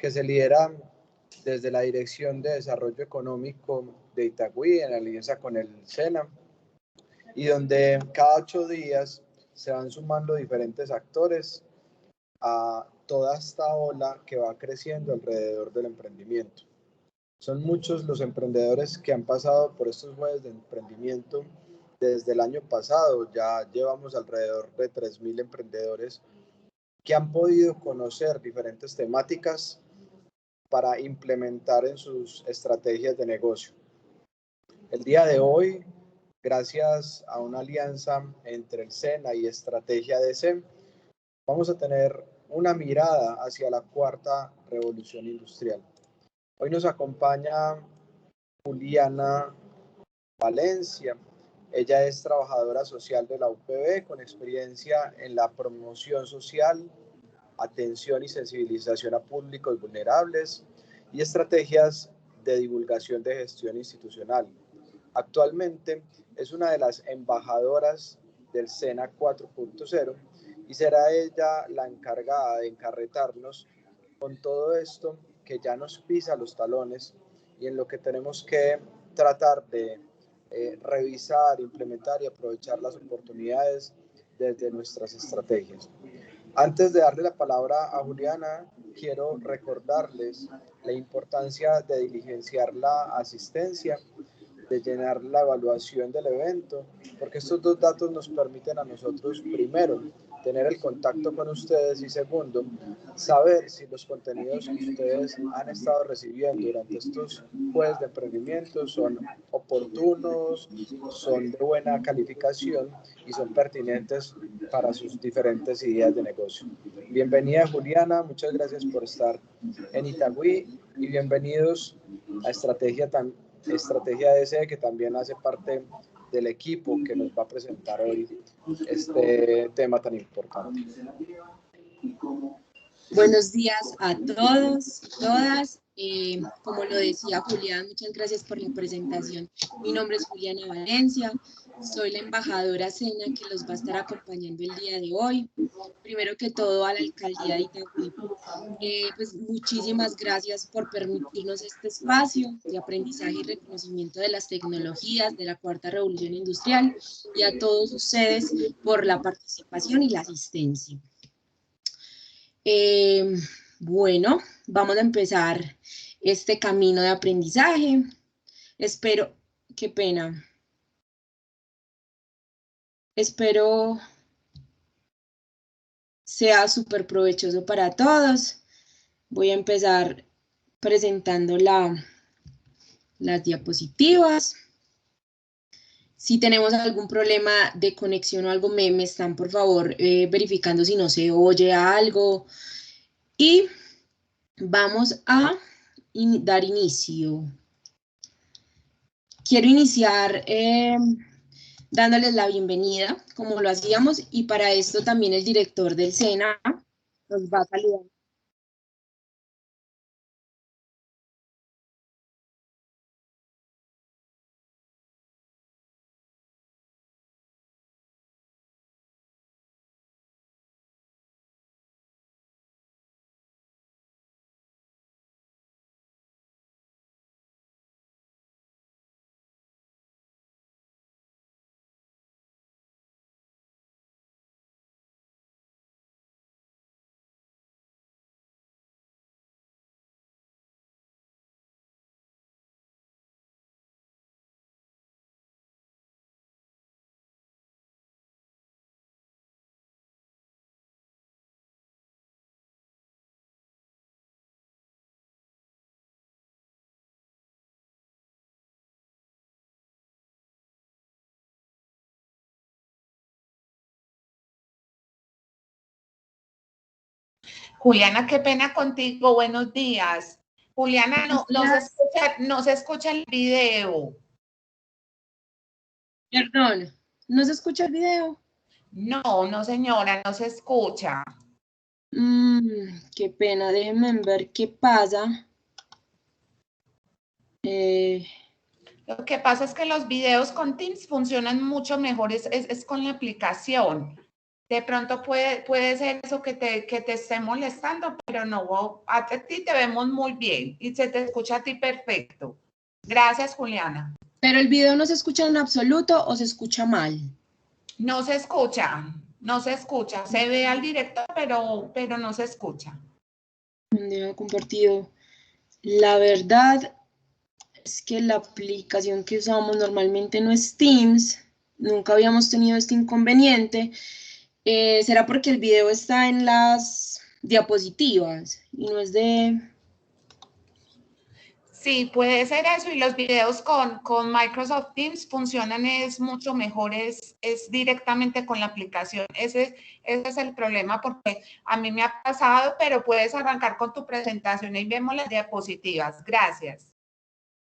que se lidera desde la Dirección de Desarrollo Económico de Itagüí en alianza con el SENA, y donde cada 8 días se van sumando diferentes actores a toda esta ola que va creciendo alrededor del emprendimiento. Son muchos los emprendedores que han pasado por estos jueves de emprendimiento desde el año pasado. Ya llevamos alrededor de 3.000 emprendedores que han podido conocer diferentes temáticas para implementar en sus estrategias de negocio. El día de hoy, gracias a una alianza entre el SENA y Estrategia DC, vamos a tener una mirada hacia la cuarta revolución industrial. Hoy nos acompaña Juliana Valencia. Ella es trabajadora social de la UPB con experiencia en la promoción social, atención y sensibilización a públicos vulnerables y estrategias de divulgación de gestión institucional. Actualmente es una de las embajadoras del SENA 4.0 y será ella la encargada de encarretarnos con todo esto que ya nos pisa los talones y en lo que tenemos que tratar de revisar, implementar y aprovechar las oportunidades desde nuestras estrategias. Antes de darle la palabra a Juliana, quiero recordarles la importancia de diligenciar la asistencia, de llenar la evaluación del evento, porque estos dos datos nos permiten a nosotros, primero, tener el contacto con ustedes y segundo, saber si los contenidos que ustedes han estado recibiendo durante estos jueves de emprendimiento son oportunos, son de buena calificación y son pertinentes para sus diferentes ideas de negocio. Bienvenida Juliana, muchas gracias por estar en Itagüí y bienvenidos a Estrategia DC, que también hace parte del equipo que nos va a presentar hoy este tema tan importante. Buenos días a todos, todas. Como lo decía Julián, muchas gracias por la presentación. Mi nombre es Juliana Valencia, soy la embajadora SENA que los va a estar acompañando el día de hoy. Primero que todo a la Alcaldía de Itagüí, pues muchísimas gracias por permitirnos este espacio de aprendizaje y reconocimiento de las tecnologías de la cuarta revolución industrial y a todos ustedes por la participación y la asistencia. Bueno, vamos a empezar este camino de aprendizaje. Espero sea súper provechoso para todos. Voy a empezar presentando las diapositivas. Si tenemos algún problema de conexión o algo, me están por favor verificando si no se oye algo. Y vamos a dar inicio. Quiero iniciar dándoles la bienvenida, como lo hacíamos, y para esto también el director del SENA nos va a saludar. Juliana, qué pena contigo, buenos días. Juliana, no se escucha el video. Perdón, ¿no se escucha el video? No señora, no se escucha. Qué pena, déjenme ver qué pasa. Lo que pasa es que los videos con Teams funcionan mucho mejor, es con la aplicación. De pronto puede ser eso que te esté molestando, pero no, a ti te vemos muy bien y se te escucha a ti perfecto. Gracias, Juliana. Pero el video no se escucha en absoluto o se escucha mal. No se escucha, no se escucha. Se ve al directo, pero no se escucha. Video compartido. La verdad es que la aplicación que usamos normalmente no es Teams. Nunca habíamos tenido este inconveniente. ¿Será porque el video está en las diapositivas y no es de...? Sí, puede ser eso, y los videos con Microsoft Teams funcionan es mucho mejor, es directamente con la aplicación. Ese es el problema, porque a mí me ha pasado, pero puedes arrancar con tu presentación y vemos las diapositivas. Gracias.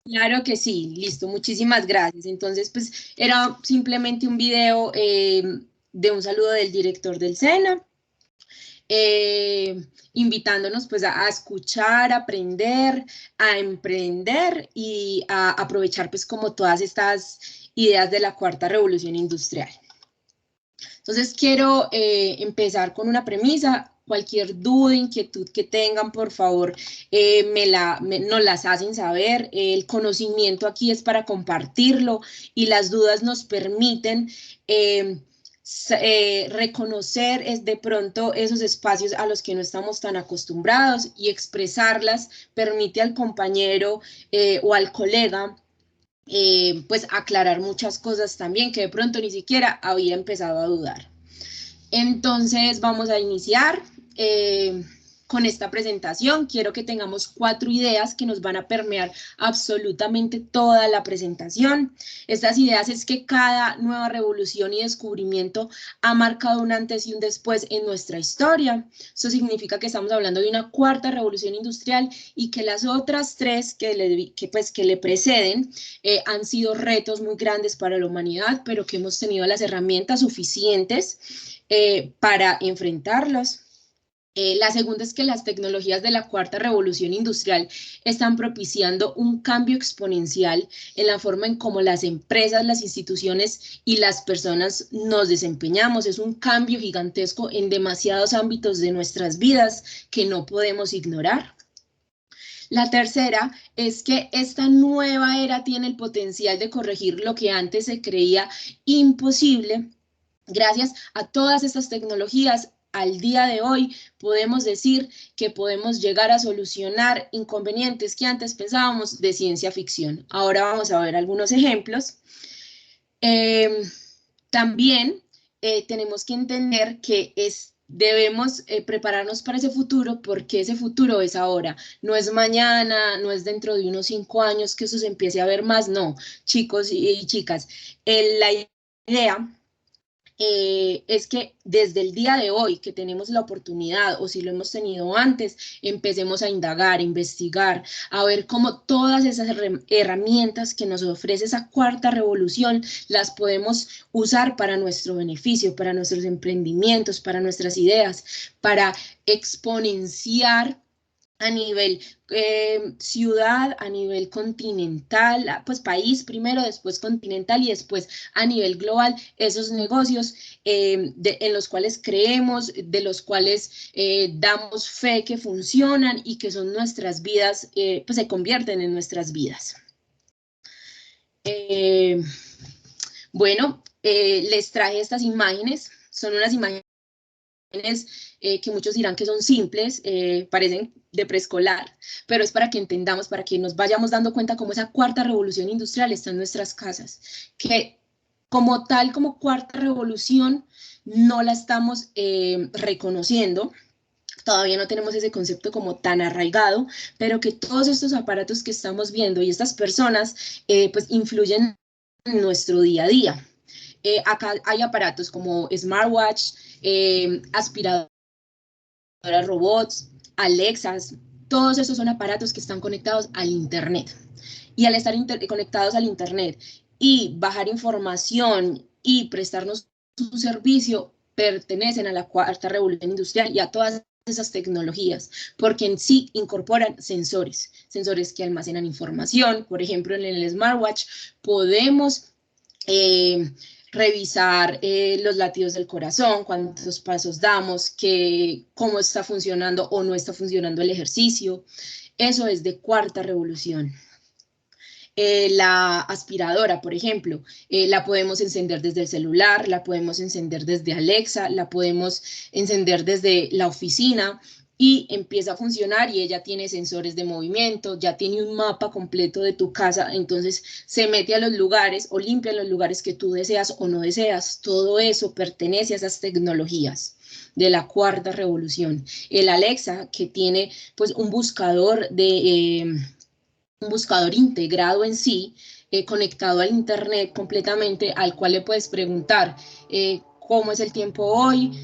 Claro que sí, listo, muchísimas gracias. Entonces, pues era simplemente un video de un saludo del director del SENA, invitándonos pues a escuchar, a aprender, a emprender y a aprovechar pues como todas estas ideas de la cuarta revolución industrial. Entonces quiero empezar con una premisa. Cualquier duda, inquietud que tengan, por favor, nos las hacen saber. El conocimiento aquí es para compartirlo y las dudas nos permiten reconocer de pronto esos espacios a los que no estamos tan acostumbrados, y expresarlas permite al compañero o al colega pues aclarar muchas cosas también que de pronto ni siquiera había empezado a dudar. Entonces vamos a iniciar con esta presentación. Quiero que tengamos 4 ideas que nos van a permear absolutamente toda la presentación. Estas ideas es que cada nueva revolución y descubrimiento ha marcado un antes y un después en nuestra historia. Eso significa que estamos hablando de una cuarta revolución industrial y que las otras 3 que le preceden han sido retos muy grandes para la humanidad, pero que hemos tenido las herramientas suficientes para enfrentarlos. La segunda es que las tecnologías de la cuarta revolución industrial están propiciando un cambio exponencial en la forma en cómo las empresas, las instituciones y las personas nos desempeñamos. Es un cambio gigantesco en demasiados ámbitos de nuestras vidas que no podemos ignorar. La tercera es que esta nueva era tiene el potencial de corregir lo que antes se creía imposible. Gracias a todas estas tecnologías, al día de hoy podemos decir que podemos llegar a solucionar inconvenientes que antes pensábamos de ciencia ficción. Ahora vamos a ver algunos ejemplos. También tenemos que entender que debemos prepararnos para ese futuro, porque ese futuro es ahora, no es mañana, no es dentro de unos 5 años que eso se empiece a ver más, no, chicos y chicas. La idea es que desde el día de hoy que tenemos la oportunidad, o si lo hemos tenido antes, empecemos a indagar, a investigar, a ver cómo todas esas herramientas que nos ofrece esa cuarta revolución las podemos usar para nuestro beneficio, para nuestros emprendimientos, para nuestras ideas, para exponenciar a nivel ciudad, a nivel continental, pues país primero, después continental y después a nivel global, esos negocios en los cuales creemos, de los cuales damos fe que funcionan y que son nuestras vidas, pues se convierten en nuestras vidas. Bueno, les traje estas imágenes, son unas imágenes que muchos dirán que son simples, parecen de preescolar, pero es para que entendamos, para que nos vayamos dando cuenta cómo esa cuarta revolución industrial está en nuestras casas, que como tal, como cuarta revolución, no la estamos reconociendo. Todavía no tenemos ese concepto como tan arraigado, pero que todos estos aparatos que estamos viendo y estas personas pues influyen en nuestro día a día. Acá hay aparatos como smartwatch, aspiradoras, robots, Alexas, todos esos son aparatos que están conectados al Internet. Y al estar conectados al Internet y bajar información y prestarnos un servicio, pertenecen a la cuarta revolución industrial y a todas esas tecnologías, porque en sí incorporan sensores que almacenan información. Por ejemplo, en el smartwatch podemos revisar los latidos del corazón, cuántos pasos damos, cómo está funcionando o no está funcionando el ejercicio. Eso es de cuarta revolución. La aspiradora, por ejemplo, la podemos encender desde el celular, la podemos encender desde Alexa, la podemos encender desde la oficina y empieza a funcionar y ella tiene sensores de movimiento, ya tiene un mapa completo de tu casa, entonces se mete a los lugares o limpia los lugares que tú deseas o no deseas. Todo eso pertenece a esas tecnologías de la cuarta revolución. El Alexa, que tiene pues un buscador integrado en sí, conectado al internet completamente, al cual le puedes preguntar cómo es el tiempo hoy,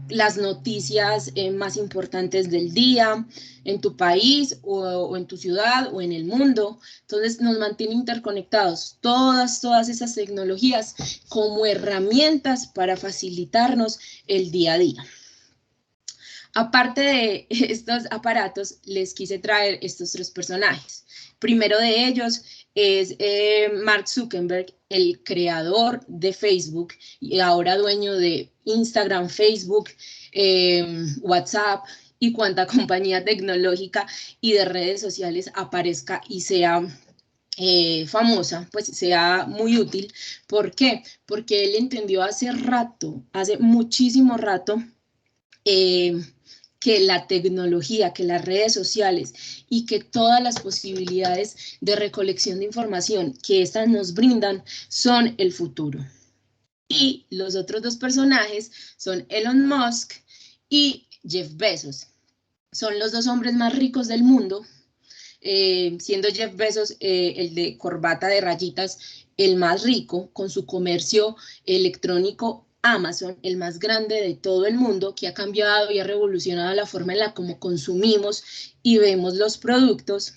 las noticias más importantes del día en tu país o en tu ciudad o en el mundo. Entonces nos mantiene interconectados todas esas tecnologías como herramientas para facilitarnos el día a día. Aparte de estos aparatos, les quise traer estos tres personajes. Primero de ellos es Mark Zuckerberg, el creador de Facebook y ahora dueño de Instagram, Facebook, WhatsApp y cuanta compañía tecnológica y de redes sociales aparezca y sea famosa, pues sea muy útil. ¿Por qué? Porque él entendió hace muchísimo rato, que la tecnología, que las redes sociales y que todas las posibilidades de recolección de información que estas nos brindan son el futuro. Y los otros dos personajes son Elon Musk y Jeff Bezos. Son los dos hombres más ricos del mundo, siendo Jeff Bezos el de corbata de rayitas el más rico, con su comercio electrónico Amazon, el más grande de todo el mundo, que ha cambiado y ha revolucionado la forma en la como consumimos y vemos los productos.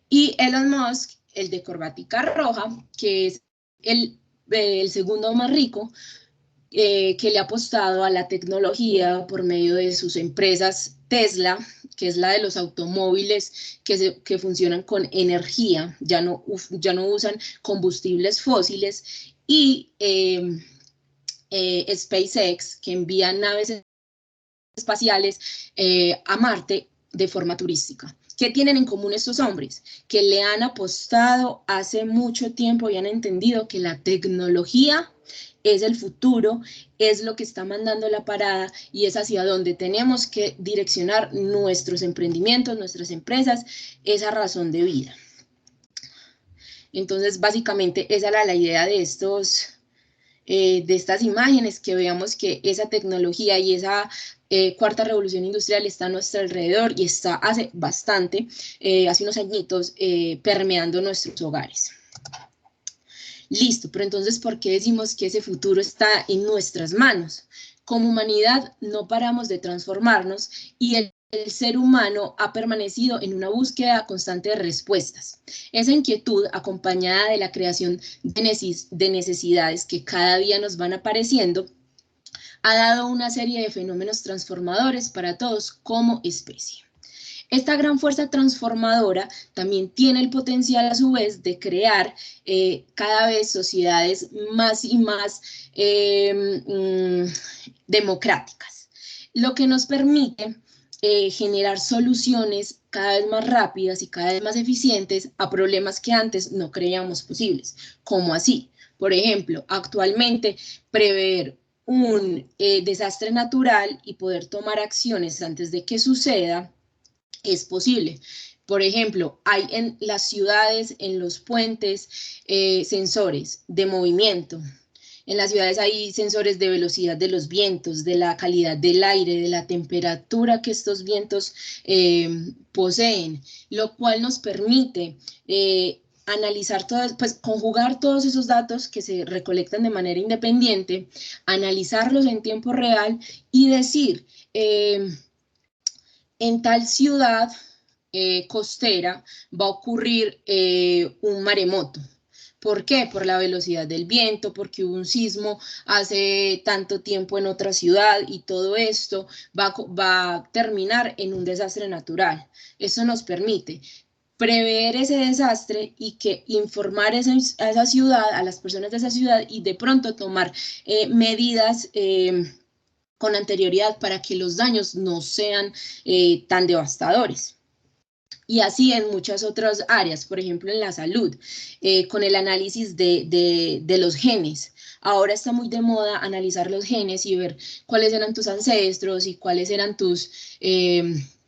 Y Elon Musk, el de corbatica roja, que es el segundo más rico, que le ha apostado a la tecnología por medio de sus empresas Tesla, que es la de los automóviles que funcionan con energía, ya no usan combustibles fósiles, y SpaceX, que envía naves espaciales a Marte de forma turística. ¿Qué tienen en común estos hombres? Que le han apostado hace mucho tiempo y han entendido que la tecnología es el futuro, es lo que está mandando la parada y es hacia donde tenemos que direccionar nuestros emprendimientos, nuestras empresas, esa razón de vida. Entonces, básicamente, esa era la idea de estas imágenes, que veamos que esa tecnología y esa cuarta revolución industrial está a nuestro alrededor y está hace unos añitos, permeando nuestros hogares. Listo, pero entonces, ¿por qué decimos que ese futuro está en nuestras manos? Como humanidad no paramos de transformarnos y el ser humano ha permanecido en una búsqueda constante de respuestas. Esa inquietud, acompañada de la creación de necesidades que cada día nos van apareciendo, ha dado una serie de fenómenos transformadores para todos como especie. Esta gran fuerza transformadora también tiene el potencial, a su vez, de crear cada vez sociedades más y más democráticas, lo que nos permite generar soluciones cada vez más rápidas y cada vez más eficientes a problemas que antes no creíamos posibles. ¿Cómo así? Por ejemplo, actualmente prever un desastre natural y poder tomar acciones antes de que suceda es posible. Por ejemplo, hay en las ciudades, en los puentes, sensores de movimiento. En las ciudades hay sensores de velocidad de los vientos, de la calidad del aire, de la temperatura que estos vientos poseen, lo cual nos permite analizar conjugar todos esos datos que se recolectan de manera independiente, analizarlos en tiempo real y decir, en tal ciudad costera va a ocurrir un maremoto. ¿Por qué? Por la velocidad del viento, porque hubo un sismo hace tanto tiempo en otra ciudad y todo esto va a terminar en un desastre natural. Eso nos permite prever ese desastre y que informar a esa ciudad, a las personas de esa ciudad y de pronto tomar medidas con anterioridad para que los daños no sean tan devastadores. Y así en muchas otras áreas, por ejemplo en la salud, con el análisis de los genes. Ahora está muy de moda analizar los genes y ver cuáles eran tus ancestros y cuáles eran tus,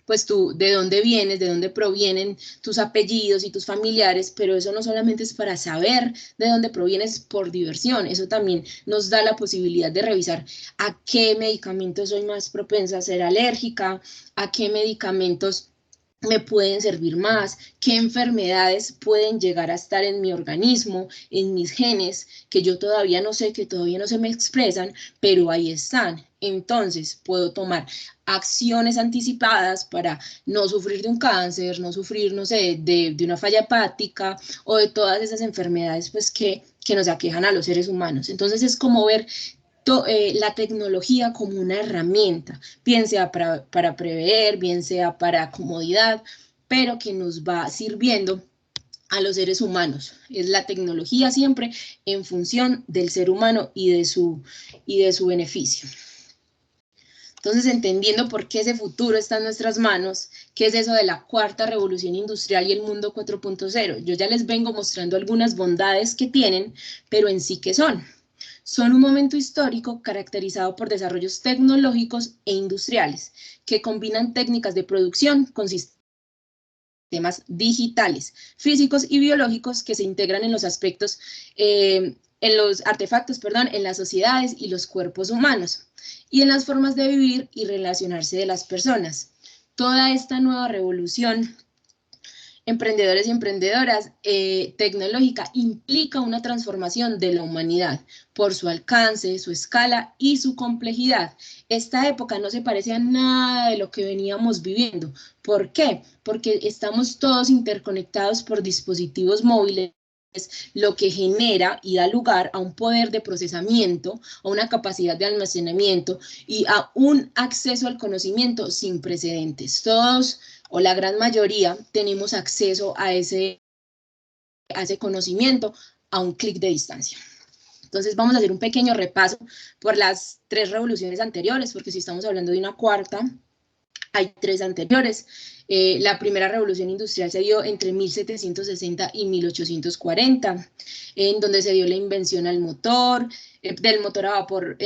pues tú, de dónde vienes, de dónde provienen tus apellidos y tus familiares, pero eso no solamente es para saber de dónde provienes por diversión, eso también nos da la posibilidad de revisar a qué medicamentos soy más propensa a ser alérgica, a qué medicamentos me pueden servir más, qué enfermedades pueden llegar a estar en mi organismo, en mis genes, que yo todavía no sé, que todavía no se me expresan, pero ahí están. Entonces, puedo tomar acciones anticipadas para no sufrir de un cáncer, no sufrir, no sé, de una falla hepática o de todas esas enfermedades pues, que nos aquejan a los seres humanos. Entonces, es como ver la tecnología como una herramienta, bien sea para prever, bien sea para comodidad, pero que nos va sirviendo a los seres humanos. Es la tecnología siempre en función del ser humano y de su beneficio. Entonces, entendiendo por qué ese futuro está en nuestras manos, qué es eso de la cuarta revolución industrial y el mundo 4.0. Yo ya les vengo mostrando algunas bondades que tienen, pero en sí, ¿qué son? Son un momento histórico caracterizado por desarrollos tecnológicos e industriales que combinan técnicas de producción con sistemas digitales, físicos y biológicos que se integran en los aspectos, en los artefactos, en las sociedades y los cuerpos humanos, y en las formas de vivir y relacionarse de las personas. Toda esta nueva revolución emprendedores y emprendedoras tecnológica implica una transformación de la humanidad por su alcance, su escala y su complejidad. Esta época no se parece a nada de lo que veníamos viviendo. ¿Por qué? Porque estamos todos interconectados por dispositivos móviles, lo que genera y da lugar a un poder de procesamiento, a una capacidad de almacenamiento y a un acceso al conocimiento sin precedentes. Todos o la gran mayoría tenemos acceso a ese conocimiento a un clic de distancia. Entonces vamos a hacer un pequeño repaso por las 3 revoluciones anteriores, porque si estamos hablando de una cuarta, hay 3 anteriores. La primera revolución industrial se dio entre 1760 y 1840, en donde se dio la invención del motor a vapor,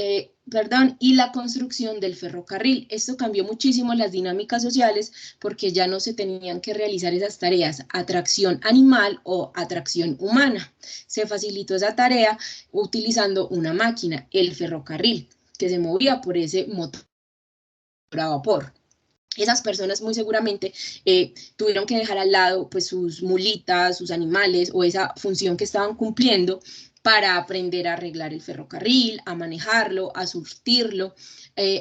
y la construcción del ferrocarril. Esto cambió muchísimo las dinámicas sociales porque ya no se tenían que realizar esas tareas a tracción animal o a tracción humana. Se facilitó esa tarea utilizando una máquina, el ferrocarril, que se movía por ese motor a vapor. Esas personas muy seguramente tuvieron que dejar al lado pues, sus mulitas, sus animales o esa función que estaban cumpliendo para aprender a arreglar el ferrocarril, a manejarlo, a surtirlo,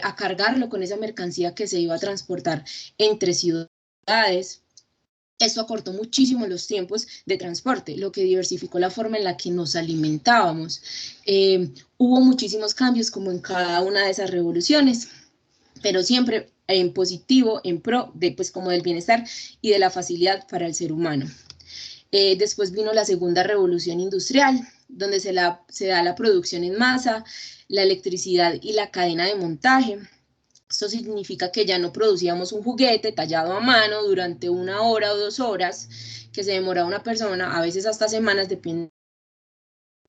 a cargarlo con esa mercancía que se iba a transportar entre ciudades. Esto acortó muchísimo los tiempos de transporte, lo que diversificó la forma en la que nos alimentábamos. Hubo muchísimos cambios como en cada una de esas revoluciones, pero siempre en positivo, en pro de, pues, como del bienestar y de la facilidad para el ser humano. Después vino la segunda revolución industrial, donde se da la producción en masa, la electricidad y la cadena de montaje. Esto significa que ya no producíamos un juguete tallado a mano durante 1 hora o 2 horas, que se demoraba una persona, a veces hasta semanas, dependiendo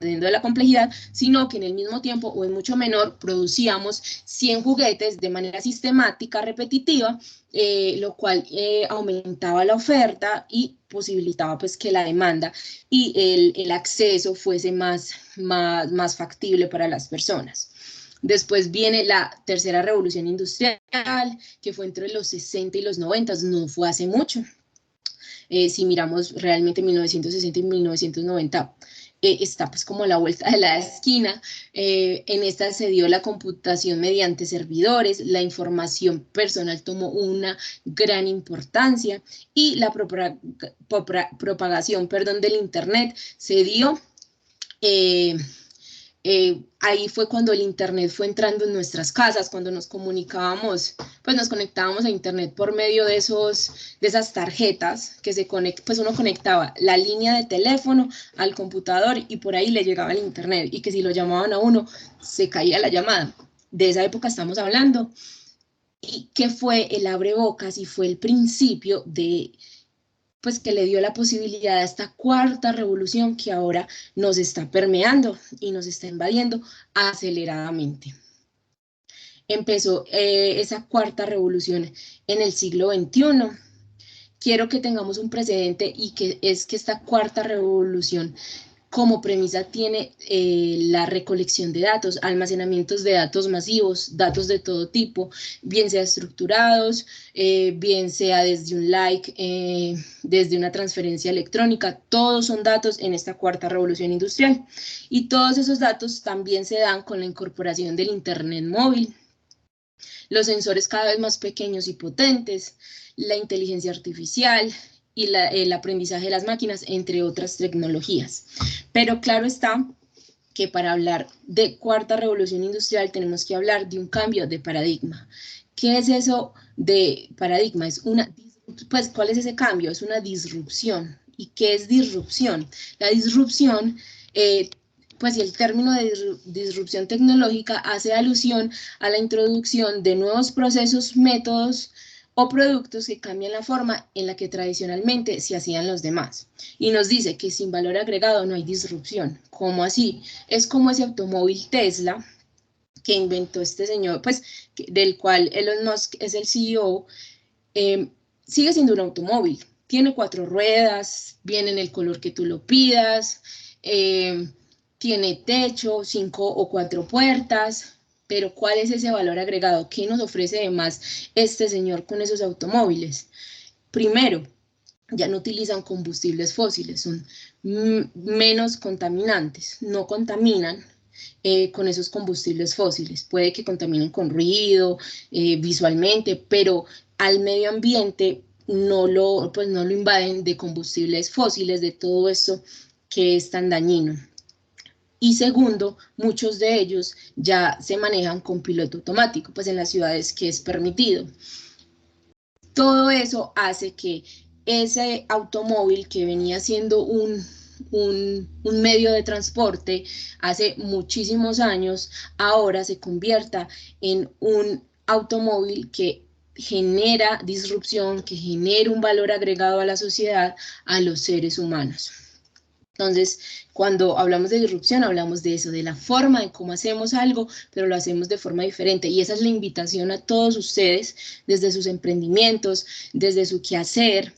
de la complejidad, sino que en el mismo tiempo o en mucho menor producíamos 100 juguetes de manera sistemática, repetitiva, lo cual aumentaba la oferta y posibilitaba pues que la demanda y el acceso fuese más factible para las personas. Después viene la tercera revolución industrial, que fue entre los 60 y los 90, no fue hace mucho. Si miramos realmente 1960 y 1990, está pues como a la vuelta de la esquina. En esta se dio la computación mediante servidores, la información personal tomó una gran importancia y la propagación del internet se dio Ahí fue cuando el Internet fue entrando en nuestras casas, cuando nos comunicábamos, pues nos conectábamos a Internet por medio de esas tarjetas que pues uno conectaba la línea de teléfono al computador y por ahí le llegaba el Internet, y que si lo llamaban a uno, se caía la llamada. De esa época estamos hablando, y que fue el abrebocas y fue el principio de, pues que le dio la posibilidad a esta cuarta revolución que ahora nos está permeando y nos está invadiendo aceleradamente. Empezó esa cuarta revolución en el siglo XXI. Quiero que tengamos un precedente, y que es que esta cuarta revolución como premisa tiene la recolección de datos, almacenamientos de datos masivos, datos de todo tipo, bien sea estructurados, bien sea desde un like, desde una transferencia electrónica. Todos son datos en esta cuarta revolución industrial, y todos esos datos también se dan con la incorporación del Internet móvil, los sensores cada vez más pequeños y potentes, la inteligencia artificial y el aprendizaje de las máquinas, entre otras tecnologías. Pero claro está que para hablar de cuarta revolución industrial tenemos que hablar de un cambio de paradigma. ¿Qué es eso de paradigma? Pues, ¿cuál es ese cambio? Es una disrupción. ¿Y qué es disrupción? La disrupción, pues, y el término de disrupción tecnológica hace alusión a la introducción de nuevos procesos, métodos o productos que cambian la forma en la que tradicionalmente se hacían los demás. Y nos dice que sin valor agregado no hay disrupción. ¿Cómo así? Es como ese automóvil Tesla que inventó este señor, pues, del cual Elon Musk es el CEO, sigue siendo un automóvil. Tiene 4 ruedas, viene en el color que tú lo pidas, tiene techo, 5 o 4 puertas. Pero ¿cuál es ese valor agregado? ¿Qué nos ofrece además este señor con esos automóviles? Primero, ya no utilizan combustibles fósiles, son menos contaminantes, no contaminan con esos combustibles fósiles. Puede que contaminen con ruido, visualmente, pero al medio ambiente no lo invaden de combustibles fósiles, de todo esto que es tan dañino. Y segundo, muchos de ellos ya se manejan con piloto automático, pues en las ciudades que es permitido. Todo eso hace que ese automóvil, que venía siendo un medio de transporte hace muchísimos años, ahora se convierta en un automóvil que genera disrupción, que genera un valor agregado a la sociedad, a los seres humanos. Entonces, cuando hablamos de disrupción, hablamos de eso, de la forma de cómo hacemos algo, pero lo hacemos de forma diferente. Y esa es la invitación a todos ustedes, desde sus emprendimientos, desde su quehacer,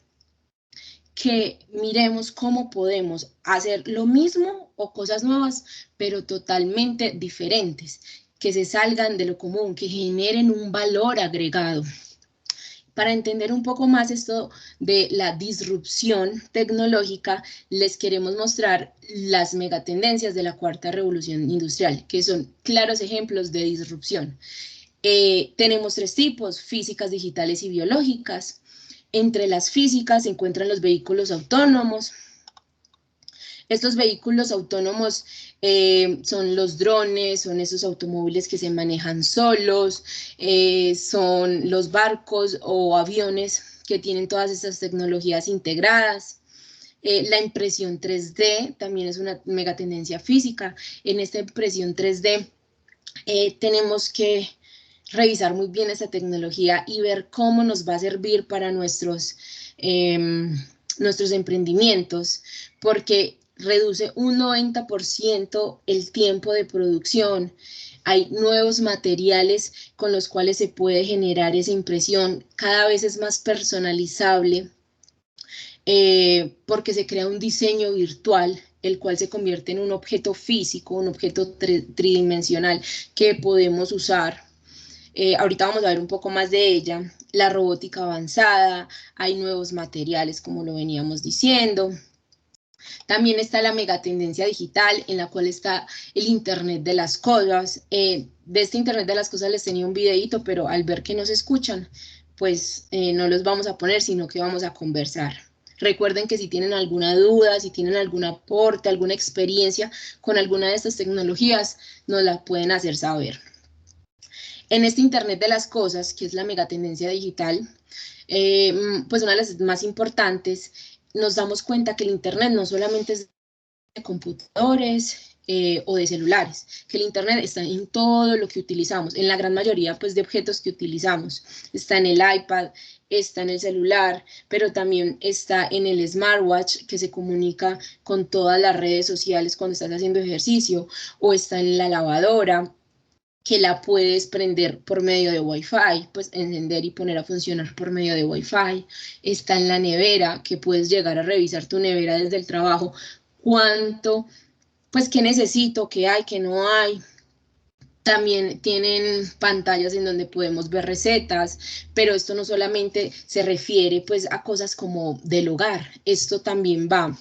que miremos cómo podemos hacer lo mismo o cosas nuevas, pero totalmente diferentes, que se salgan de lo común, que generen un valor agregado. Para entender un poco más esto de la disrupción tecnológica, les queremos mostrar las megatendencias de la cuarta revolución industrial, que son claros ejemplos de disrupción. Tenemos 3 tipos: físicas, digitales y biológicas. Entre las físicas se encuentran los vehículos autónomos. Estos vehículos autónomos son los drones, son esos automóviles que se manejan solos, son los barcos o aviones que tienen todas estas tecnologías integradas. La impresión 3D también es una megatendencia física. En esta impresión 3D tenemos que revisar muy bien esta tecnología y ver cómo nos va a servir para nuestros emprendimientos, porque reduce un 90% el tiempo de producción. Hay nuevos materiales con los cuales se puede generar esa impresión. Cada vez es más personalizable, porque se crea un diseño virtual, el cual se convierte en un objeto físico, un objeto tridimensional que podemos usar. Ahorita vamos a ver un poco más de ella. La robótica avanzada, hay nuevos materiales, como lo veníamos diciendo. También está la megatendencia digital, en la cual está el Internet de las cosas. De este Internet de las cosas les tenía un videito, pero al ver que no se escuchan, pues no los vamos a poner, sino que vamos a conversar. Recuerden que si tienen alguna duda, si tienen algún aporte, alguna experiencia con alguna de estas tecnologías, nos la pueden hacer saber. En este Internet de las Cosas, que es la megatendencia digital, pues una de las más importantes, nos damos cuenta que el Internet no solamente es de computadores o de celulares, que el Internet está en todo lo que utilizamos, en la gran mayoría pues, de objetos que utilizamos. Está en el iPad, está en el celular, pero también está en el smartwatch que se comunica con todas las redes sociales cuando estás haciendo ejercicio, o está en la lavadora, que la puedes prender por medio de Wi-Fi, pues encender y poner a funcionar por medio de Wi-Fi. Está en la nevera, que puedes llegar a revisar tu nevera desde el trabajo, cuánto, pues qué necesito, qué hay, qué no hay. También tienen pantallas en donde podemos ver recetas, pero esto no solamente se refiere pues a cosas como del hogar, esto también va,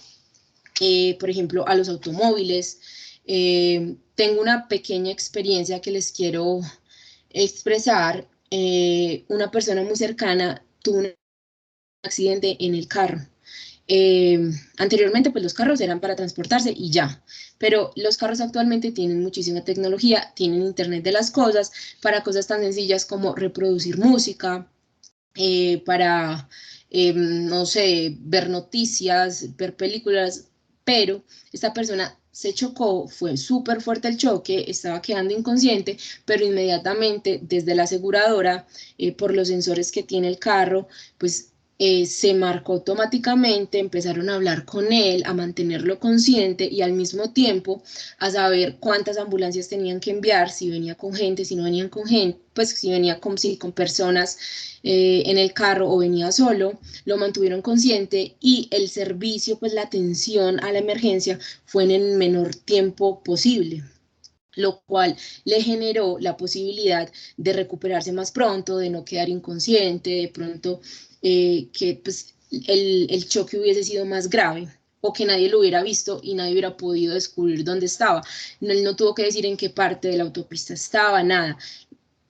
por ejemplo, a los automóviles. Tengo una pequeña experiencia que les quiero expresar. Una persona muy cercana tuvo un accidente en el carro. Anteriormente pues los carros eran para transportarse y ya, pero los carros actualmente tienen muchísima tecnología, tienen Internet de las cosas, para cosas tan sencillas como reproducir música, para, no sé, ver noticias, ver películas, pero esta persona se chocó, fue súper fuerte el choque, estaba quedando inconsciente, pero inmediatamente desde la aseguradora, por los sensores que tiene el carro, pues se marcó automáticamente, empezaron a hablar con él, a mantenerlo consciente y al mismo tiempo a saber cuántas ambulancias tenían que enviar, si venía con gente, si no venían con gente, pues si venía con, sí, con personas en el carro o venía solo, lo mantuvieron consciente y el servicio, pues la atención a la emergencia fue en el menor tiempo posible, lo cual le generó la posibilidad de recuperarse más pronto, de no quedar inconsciente, de pronto que pues, el choque hubiese sido más grave o que nadie lo hubiera visto y nadie hubiera podido descubrir dónde estaba. Él no tuvo que decir en qué parte de la autopista estaba, nada.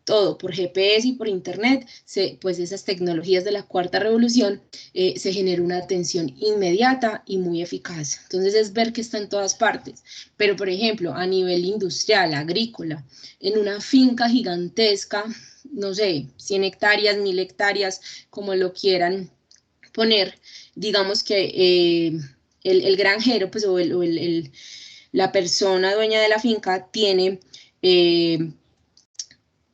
Todo por GPS y por internet, pues esas tecnologías de la cuarta revolución, se genera una atención inmediata y muy eficaz. Entonces es ver que está en todas partes, pero por ejemplo a nivel industrial, agrícola, en una finca gigantesca, no sé, 100 hectáreas, 1000 hectáreas, como lo quieran poner, digamos que el granjero, pues la persona dueña de la finca tiene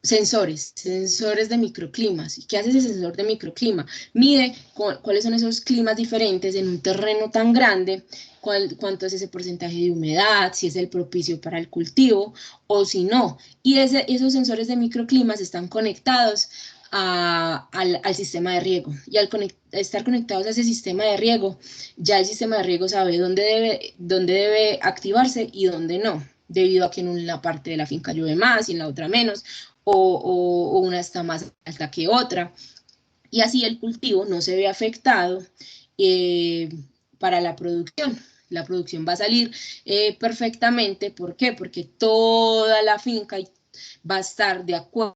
sensores de microclimas. ¿Y qué hace ese sensor de microclima? Mide cuáles son esos climas diferentes en un terreno tan grande, cuánto es ese porcentaje de humedad, si es el propicio para el cultivo o si no. Y esos sensores de microclimas están conectados al sistema de riego. Y al estar conectados a ese sistema de riego, ya el sistema de riego sabe dónde debe activarse y dónde no, debido a que en una parte de la finca llueve más y en la otra menos, o una está más alta que otra, y así el cultivo no se ve afectado para la producción. La producción va a salir perfectamente. ¿Por qué? Porque toda la finca va a estar de acuerdo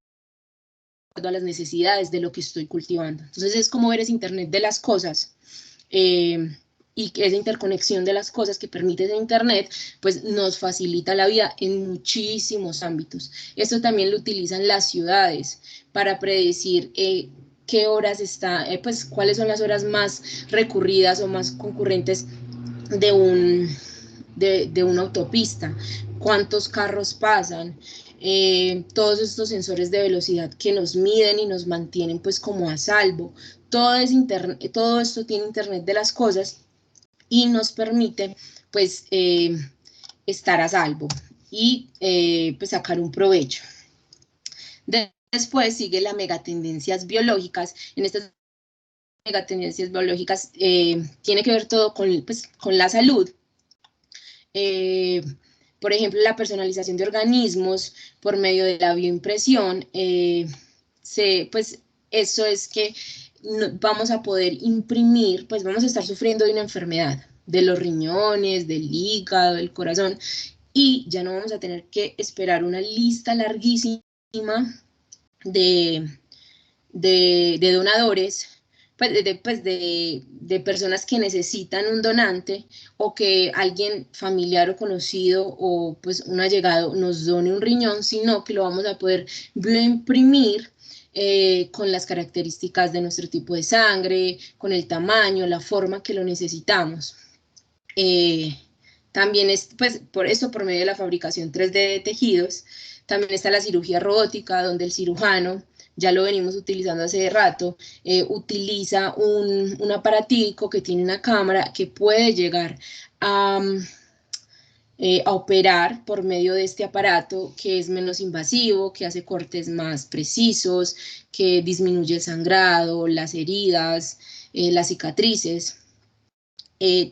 a las necesidades de lo que estoy cultivando. Entonces es como ver ese Internet de las cosas, y esa interconexión de las cosas que permite ese Internet, pues nos facilita la vida en muchísimos ámbitos. Esto también lo utilizan las ciudades para predecir qué horas está, pues cuáles son las horas más recurridas o más concurrentes de una autopista, cuántos carros pasan, todos estos sensores de velocidad que nos miden y nos mantienen pues como a salvo. Todo esto tiene Internet de las cosas y nos permite pues estar a salvo y pues sacar un provecho. Después sigue las megatendencias biológicas. En estas megatendencias biológicas tiene que ver todo pues, con la salud. Por ejemplo, la personalización de organismos por medio de la bioimpresión, pues eso es que vamos a poder imprimir, pues vamos a estar sufriendo de una enfermedad de los riñones, del hígado, del corazón, y ya no vamos a tener que esperar una lista larguísima de donadores de personas que necesitan un donante o que alguien familiar o conocido o pues un allegado nos done un riñón, sino que lo vamos a poder bioimprimir con las características de nuestro tipo de sangre, con el tamaño, la forma que lo necesitamos. También es, pues, por esto, por medio de la fabricación 3D de tejidos, también está la cirugía robótica, donde el cirujano, ya lo venimos utilizando hace rato, utiliza un aparatico que tiene una cámara que puede llegar a operar por medio de este aparato, que es menos invasivo, que hace cortes más precisos, que disminuye el sangrado, las heridas, las cicatrices.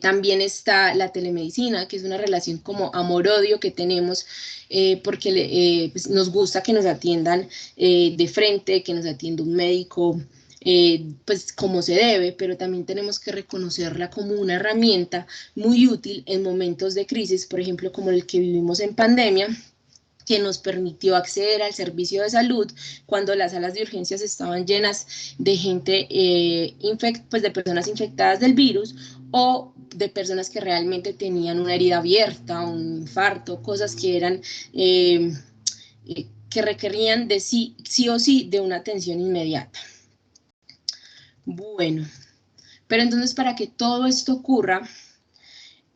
También está la telemedicina, que es una relación como amor-odio que tenemos porque pues nos gusta que nos atiendan de frente, que nos atienda un médico pues como se debe, pero también tenemos que reconocerla como una herramienta muy útil en momentos de crisis, por ejemplo, como el que vivimos en pandemia, que nos permitió acceder al servicio de salud cuando las salas de urgencias estaban llenas de gente, pues de personas infectadas del virus o de personas que realmente tenían una herida abierta, un infarto, cosas que eran, que requerían de sí o sí de una atención inmediata. Bueno, pero entonces para que todo esto ocurra,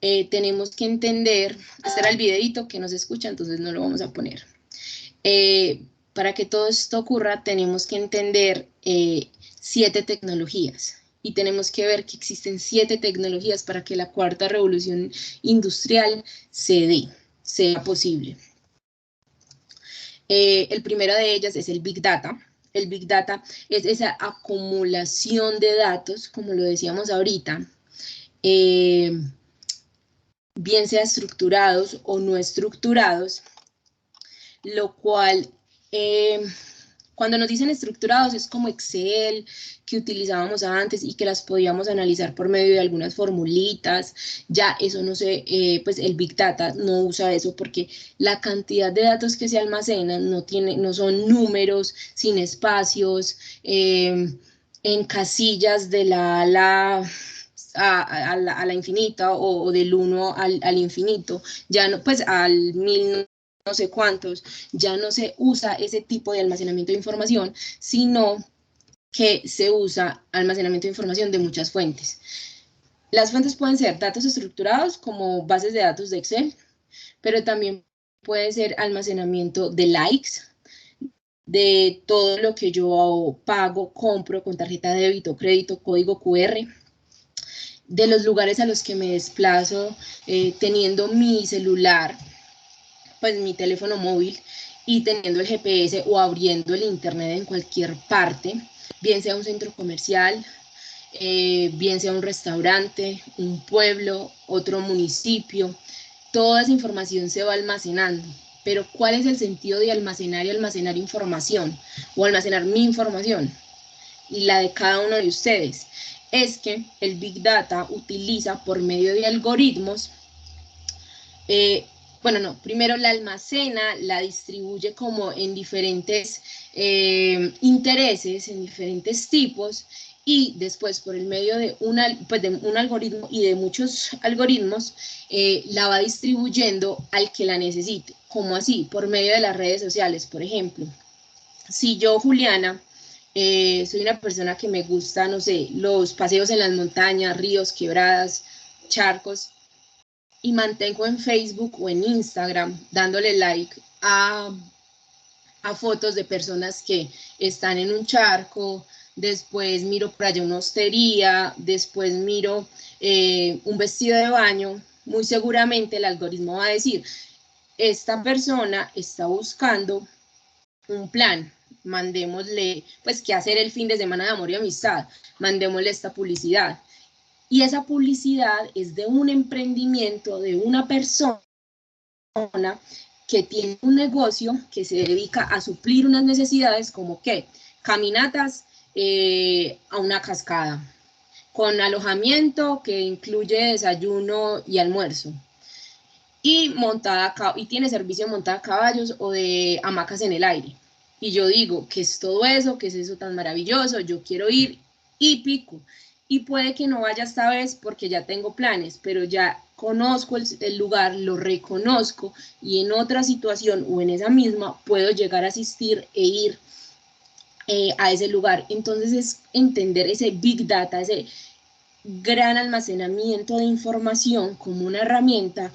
tenemos que entender, este era el videito que nos escucha, entonces no lo vamos a poner. Para que todo esto ocurra, tenemos que entender 7 tecnologías y tenemos que ver que existen 7 tecnologías para que la cuarta revolución industrial sea posible. El primero de ellas es el Big Data. El Big Data es esa acumulación de datos, como lo decíamos ahorita, bien sea estructurados o no estructurados, lo cual, cuando nos dicen estructurados es como Excel, que utilizábamos antes y que las podíamos analizar por medio de algunas formulitas. Ya eso no sé, pues el Big Data no usa eso porque la cantidad de datos que se almacenan no son números sin espacios, en casillas de la a la infinita o del 1 al infinito, ya no, pues al 1000 no sé cuántos, ya no se usa ese tipo de almacenamiento de información, sino que se usa almacenamiento de información de muchas fuentes. Las fuentes pueden ser datos estructurados como bases de datos de Excel, pero también puede ser almacenamiento de likes, de todo lo que yo pago, compro con tarjeta de débito, crédito, código QR, de los lugares a los que me desplazo teniendo mi celular, pues mi teléfono móvil y teniendo el GPS o abriendo el internet en cualquier parte, bien sea un centro comercial, bien sea un restaurante, un pueblo, otro municipio, toda esa información se va almacenando. Pero ¿cuál es el sentido de almacenar y almacenar información o almacenar mi información y la de cada uno de ustedes? Es que el Big Data utiliza por medio de algoritmos, primero la almacena, la distribuye como en diferentes intereses, en diferentes tipos, y después por el medio de un algoritmo y de muchos algoritmos, la va distribuyendo al que la necesite. ¿Cómo así? Por medio de las redes sociales, por ejemplo. Si yo, Juliana, soy una persona que me gusta, no sé, los paseos en las montañas, ríos, quebradas, charcos, y mantengo en Facebook o en Instagram dándole like a fotos de personas que están en un charco, después miro por allá una hostería, después miro un vestido de baño, muy seguramente el algoritmo va a decir, esta persona está buscando un plan, mandémosle, pues, qué hacer el fin de semana de amor y amistad, mandémosle esta publicidad. Y esa publicidad es de un emprendimiento de una persona que tiene un negocio que se dedica a suplir unas necesidades como que caminatas a una cascada, con alojamiento que incluye desayuno y almuerzo, y tiene servicio de montada a caballos o de hamacas en el aire. Y yo digo, ¿qué es todo eso? ¿Qué es eso tan maravilloso? Yo quiero ir y pico. Y puede que no vaya esta vez porque ya tengo planes, pero ya conozco el lugar, lo reconozco y en otra situación o en esa misma puedo llegar a asistir e ir a ese lugar. Entonces es entender ese Big Data, ese gran almacenamiento de información como una herramienta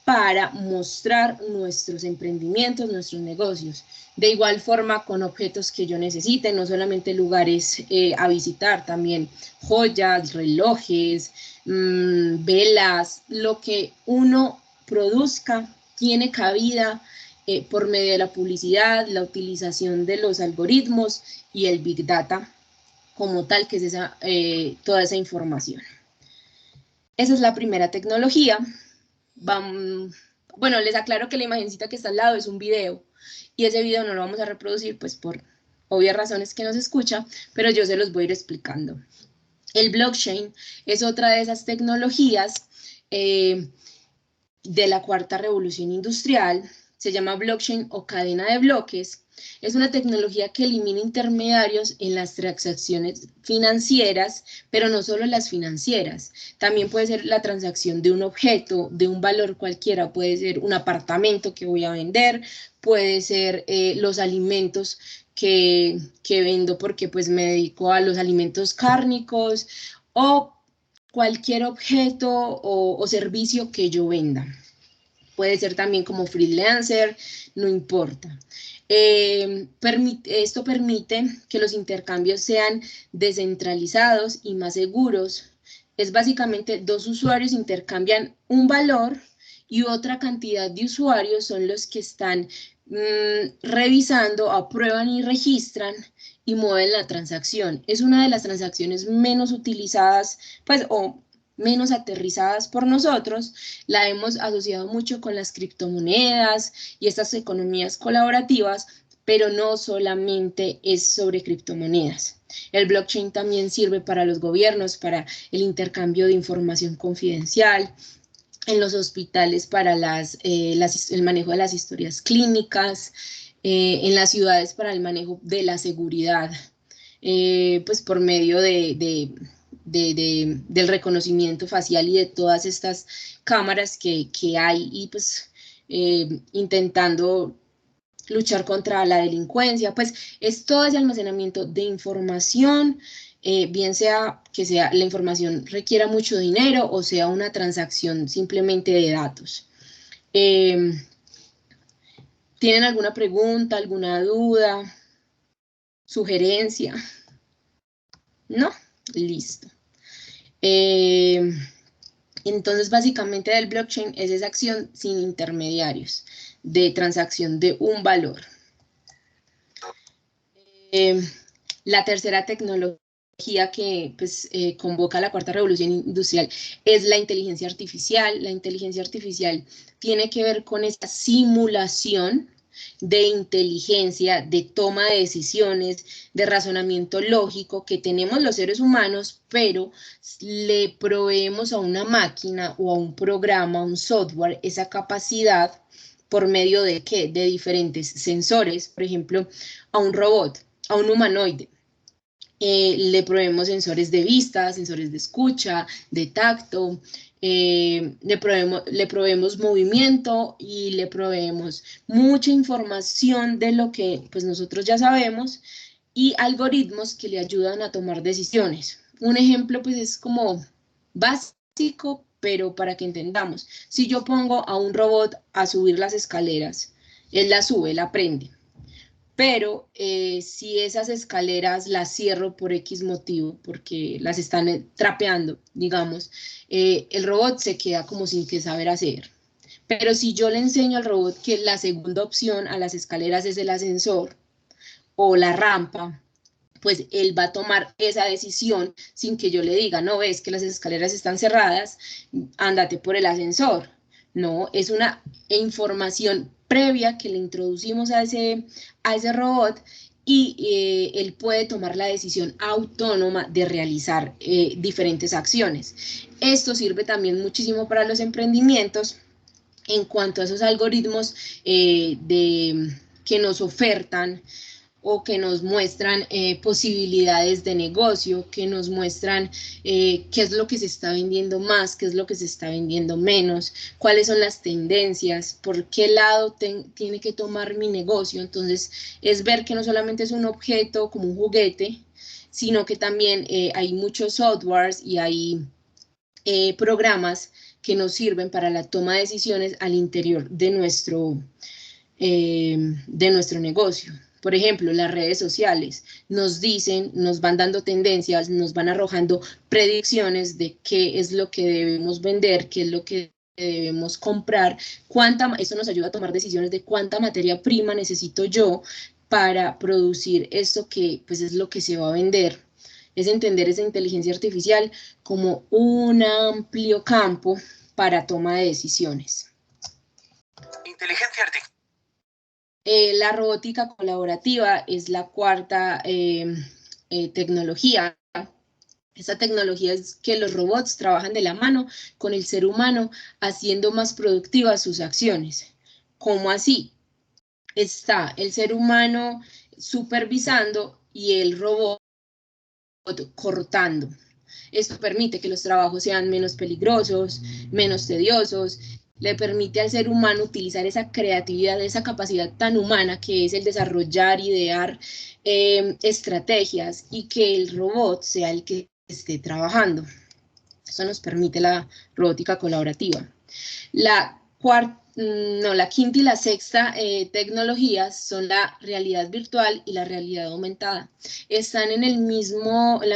para mostrar nuestros emprendimientos, nuestros negocios. De igual forma con objetos que yo necesite, no solamente lugares a visitar, también joyas, relojes, velas, lo que uno produzca tiene cabida por medio de la publicidad, la utilización de los algoritmos y el Big Data como tal, que es esa, toda esa información. Esa es la primera tecnología. Bueno, les aclaro que la imagencita que está al lado es un video y ese video no lo vamos a reproducir pues por obvias razones que no se escucha, pero yo se los voy a ir explicando. El blockchain es otra de esas tecnologías de la cuarta revolución industrial, se llama blockchain o cadena de bloques. Es una tecnología que elimina intermediarios en las transacciones financieras, pero no solo las financieras. También puede ser la transacción de un objeto, de un valor cualquiera, puede ser un apartamento que voy a vender, puede ser los alimentos que vendo porque pues me dedico a los alimentos cárnicos o cualquier objeto o servicio que yo venda. Puede ser también como freelancer, no importa. Esto permite que los intercambios sean descentralizados y más seguros. Es básicamente dos usuarios intercambian un valor y otra cantidad de usuarios son los que están revisando, aprueban y registran y mueven la transacción. Es una de las transacciones menos utilizadas, pues, o menos aterrizadas por nosotros. La hemos asociado mucho con las criptomonedas y estas economías colaborativas, pero no solamente es sobre criptomonedas. El blockchain también sirve para los gobiernos, para el intercambio de información confidencial, en los hospitales para el manejo de las historias clínicas, en las ciudades para el manejo de la seguridad, pues por medio del reconocimiento facial y de todas estas cámaras que hay y pues intentando luchar contra la delincuencia, pues es todo ese almacenamiento de información, bien sea que la información requiera mucho dinero o sea una transacción simplemente de datos. ¿Tienen alguna pregunta, alguna duda, sugerencia? ¿No? Listo. Entonces, básicamente el blockchain es esa acción sin intermediarios de transacción de un valor. La tercera tecnología que pues, convoca la cuarta revolución industrial es la inteligencia artificial. La inteligencia artificial tiene que ver con esa simulación de inteligencia, de toma de decisiones, de razonamiento lógico que tenemos los seres humanos, pero le proveemos a una máquina o a un programa, a un software, esa capacidad por medio de ¿qué? De diferentes sensores, por ejemplo, a un robot, a un humanoide. Le proveemos sensores de vista, sensores de escucha, de tacto, le proveemos movimiento y le proveemos mucha información de lo que pues, nosotros ya sabemos y algoritmos que le ayudan a tomar decisiones. Un ejemplo pues es como básico, pero para que entendamos. Si yo pongo a un robot a subir las escaleras, él las sube, la aprende. Pero si esas escaleras las cierro por X motivo, porque las están trapeando, digamos, el robot se queda como sin que saber hacer. Pero si yo le enseño al robot que la segunda opción a las escaleras es el ascensor o la rampa, pues él va a tomar esa decisión sin que yo le diga, no, ves que las escaleras están cerradas, ándate por el ascensor. No, es una información previa que le introducimos a ese robot y él puede tomar la decisión autónoma de realizar diferentes acciones. Esto sirve también muchísimo para los emprendimientos en cuanto a esos algoritmos que nos ofertan o que nos muestran posibilidades de negocio, que nos muestran qué es lo que se está vendiendo más, qué es lo que se está vendiendo menos, cuáles son las tendencias, por qué lado tiene que tomar mi negocio. Entonces, es ver que no solamente es un objeto como un juguete, sino que también hay muchos softwares y hay programas que nos sirven para la toma de decisiones al interior de nuestro negocio. Por ejemplo, las redes sociales nos dicen, nos van dando tendencias, nos van arrojando predicciones de qué es lo que debemos vender, qué es lo que debemos comprar, eso nos ayuda a tomar decisiones de cuánta materia prima necesito yo para producir esto que pues es lo que se va a vender. Es entender esa inteligencia artificial como un amplio campo para toma de decisiones. Inteligencia artificial. La robótica colaborativa es la cuarta tecnología. Esta tecnología es que los robots trabajan de la mano con el ser humano, haciendo más productivas sus acciones. ¿Cómo así? Está el ser humano supervisando y el robot cortando. Esto permite que los trabajos sean menos peligrosos, menos tediosos, le permite al ser humano utilizar esa creatividad, esa capacidad tan humana que es el desarrollar, idear estrategias, y que el robot sea el que esté trabajando. Eso nos permite la robótica colaborativa. La quinta y la sexta tecnologías son la realidad virtual y la realidad aumentada. Están en la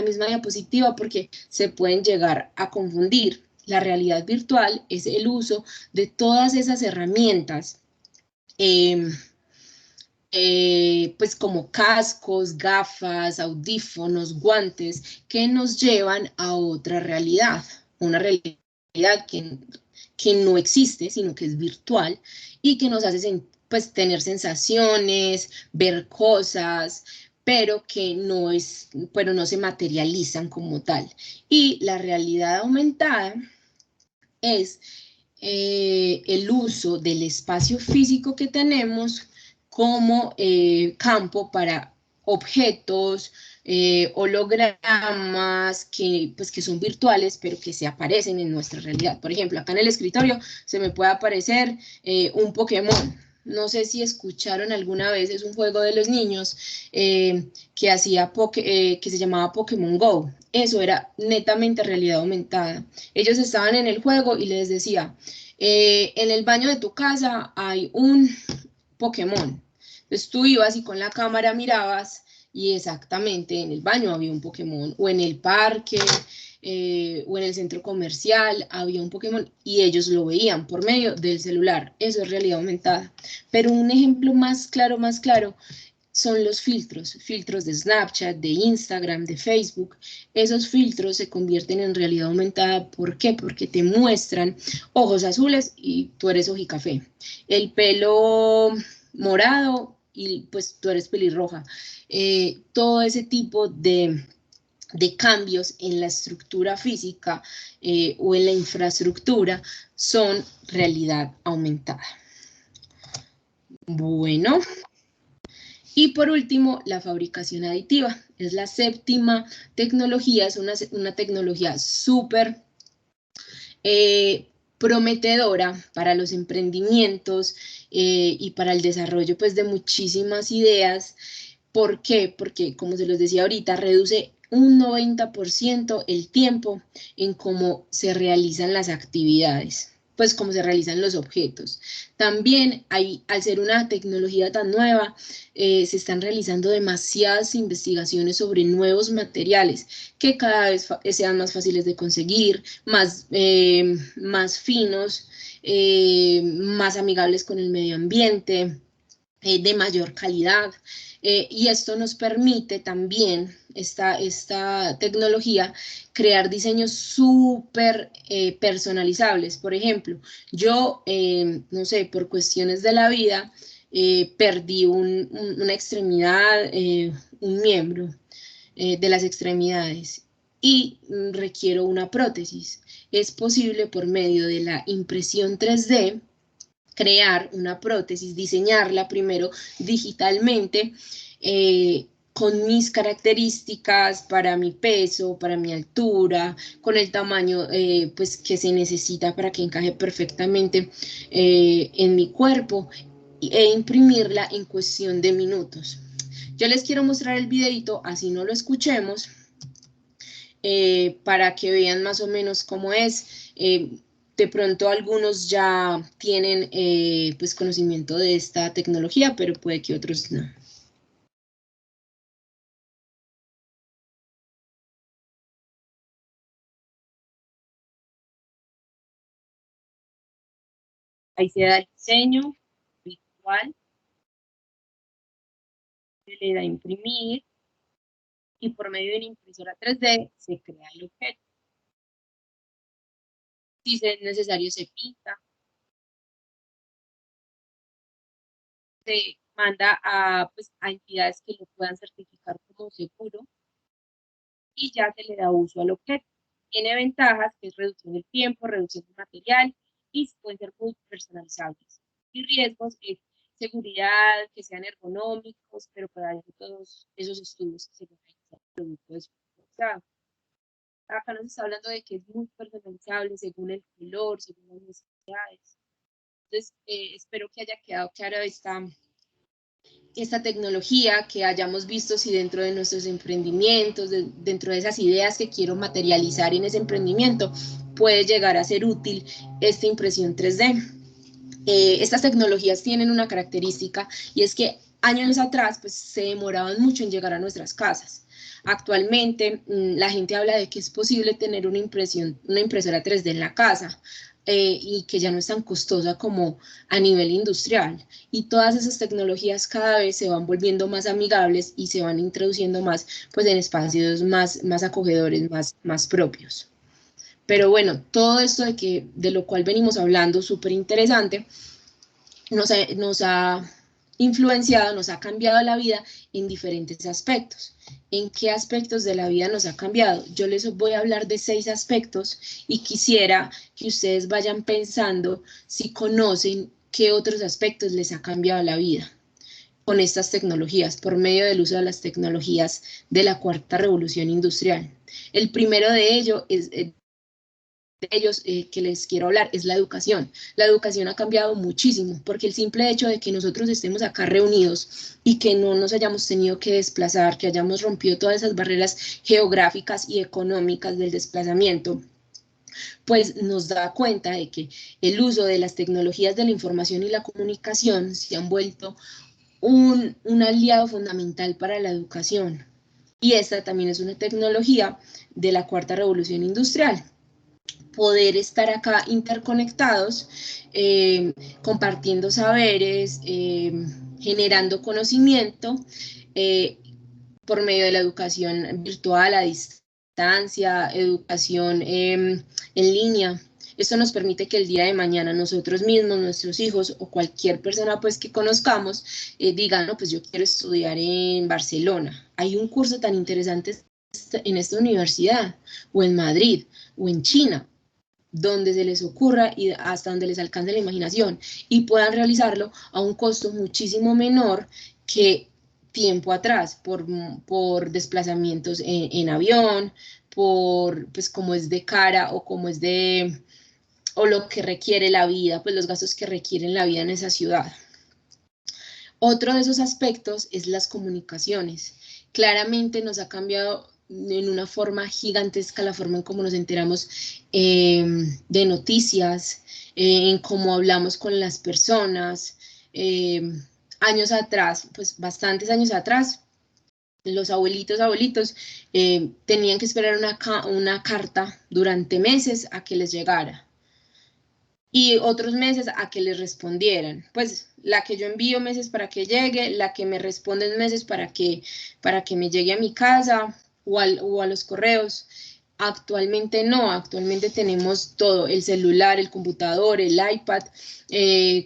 misma diapositiva porque se pueden llegar a confundir. La realidad virtual es el uso de todas esas herramientas, pues como cascos, gafas, audífonos, guantes, que nos llevan a otra realidad, una realidad que no existe, sino que es virtual y que nos hace pues, tener sensaciones, ver cosas, pero que no se materializan como tal. Y la realidad aumentada es el uso del espacio físico que tenemos como campo para objetos, hologramas que son virtuales, pero que se aparecen en nuestra realidad. Por ejemplo, acá en el escritorio se me puede aparecer un Pokémon. No sé si escucharon alguna vez, es un juego de los niños que se llamaba Pokémon Go. Eso era netamente realidad aumentada. Ellos estaban en el juego y les decía, en el baño de tu casa hay un Pokémon. Entonces tú ibas y con la cámara mirabas y exactamente en el baño había un Pokémon, o en el parque, o en el centro comercial había un Pokémon y ellos lo veían por medio del celular. Eso es realidad aumentada. Pero un ejemplo más claro son los filtros de Snapchat, de Instagram, de Facebook. Esos filtros se convierten en realidad aumentada. ¿Por qué? Porque te muestran ojos azules y tú eres ojicafé. El pelo morado y pues tú eres pelirroja. Todo ese tipo de cambios en la estructura física o en la infraestructura son realidad aumentada. Bueno. Y por último, la fabricación aditiva. Es la séptima tecnología, es una tecnología súper prometedora para los emprendimientos y para el desarrollo pues, de muchísimas ideas. ¿Por qué? Porque, como se los decía ahorita, reduce un 90% el tiempo en cómo se realizan las actividades, pues cómo se realizan los objetos. También al ser una tecnología tan nueva, se están realizando demasiadas investigaciones sobre nuevos materiales que cada vez sean más fáciles de conseguir, más finos, más amigables con el medio ambiente, de mayor calidad, y esto nos permite también, esta tecnología, crear diseños súper personalizables. Por ejemplo, yo, no sé, por cuestiones de la vida, perdí una extremidad, un miembro de las extremidades, y requiero una prótesis. Es posible por medio de la impresión 3D, crear una prótesis, diseñarla primero digitalmente, con mis características, para mi peso, para mi altura, con el tamaño pues, que se necesita para que encaje perfectamente en mi cuerpo e imprimirla en cuestión de minutos. Yo les quiero mostrar el videito, así no lo escuchemos, para que vean más o menos cómo es. De pronto algunos ya tienen pues conocimiento de esta tecnología, pero puede que otros no. Ahí se da el diseño virtual, se le da a imprimir y por medio de una impresora 3D se crea el objeto. Si es necesario se pinta, se manda pues, a entidades que lo puedan certificar como seguro y ya se le da uso al objeto. Tiene ventajas que es reducción del tiempo, reducción del material y pueden ser muy personalizables. Y riesgos es seguridad, que sean ergonómicos, pero para eso todos esos estudios que se realizan el producto después. Acá nos está hablando de que es muy personalizable según el color, según las necesidades. Entonces, espero que haya quedado clara esta tecnología, que hayamos visto si dentro de nuestros emprendimientos, dentro de esas ideas que quiero materializar en ese emprendimiento, puede llegar a ser útil esta impresión 3D. Estas tecnologías tienen una característica y es que años atrás pues, se demoraban mucho en llegar a nuestras casas. Actualmente la gente habla de que es posible tener una impresora 3D en la casa y que ya no es tan costosa como a nivel industrial. Y todas esas tecnologías cada vez se van volviendo más amigables y se van introduciendo más pues, en espacios más acogedores, más propios. Pero bueno, todo esto de lo cual venimos hablando, súper interesante, nos ha influenciado, nos ha cambiado la vida en diferentes aspectos. ¿En qué aspectos de la vida nos ha cambiado? Yo les voy a hablar de 6 aspectos y quisiera que ustedes vayan pensando si conocen qué otros aspectos les ha cambiado la vida con estas tecnologías, por medio del uso de las tecnologías de la cuarta revolución industrial. El primero de ellos que les quiero hablar es la educación. La educación ha cambiado muchísimo, porque el simple hecho de que nosotros estemos acá reunidos y que no nos hayamos tenido que desplazar, que hayamos rompido todas esas barreras geográficas y económicas del desplazamiento, pues nos da cuenta de que el uso de las tecnologías de la información y la comunicación se han vuelto un aliado fundamental para la educación. Y esta también es una tecnología de la cuarta revolución industrial. Poder estar acá interconectados, compartiendo saberes, generando conocimiento por medio de la educación virtual a distancia, educación en línea. Esto nos permite que el día de mañana nosotros mismos, nuestros hijos o cualquier persona pues que conozcamos digan, no, pues yo quiero estudiar en Barcelona. Hay un curso tan interesante en esta universidad, o en Madrid, o en China, donde se les ocurra y hasta donde les alcance la imaginación y puedan realizarlo a un costo muchísimo menor que tiempo atrás por desplazamientos en avión, por pues como es de cara o como es o lo que requiere la vida, pues los gastos que requieren la vida en esa ciudad. Otro de esos aspectos es las comunicaciones. Claramente nos ha cambiado en una forma gigantesca la forma en cómo nos enteramos de noticias, en cómo hablamos con las personas. Años atrás, pues bastantes años atrás, los abuelitos tenían que esperar una carta durante meses a que les llegara y otros meses a que les respondieran. Pues la que yo envío meses para que llegue, la que me responden meses para que me llegue a mi casa o a los correos. Actualmente no, actualmente tenemos todo, el celular, el computador, el iPad,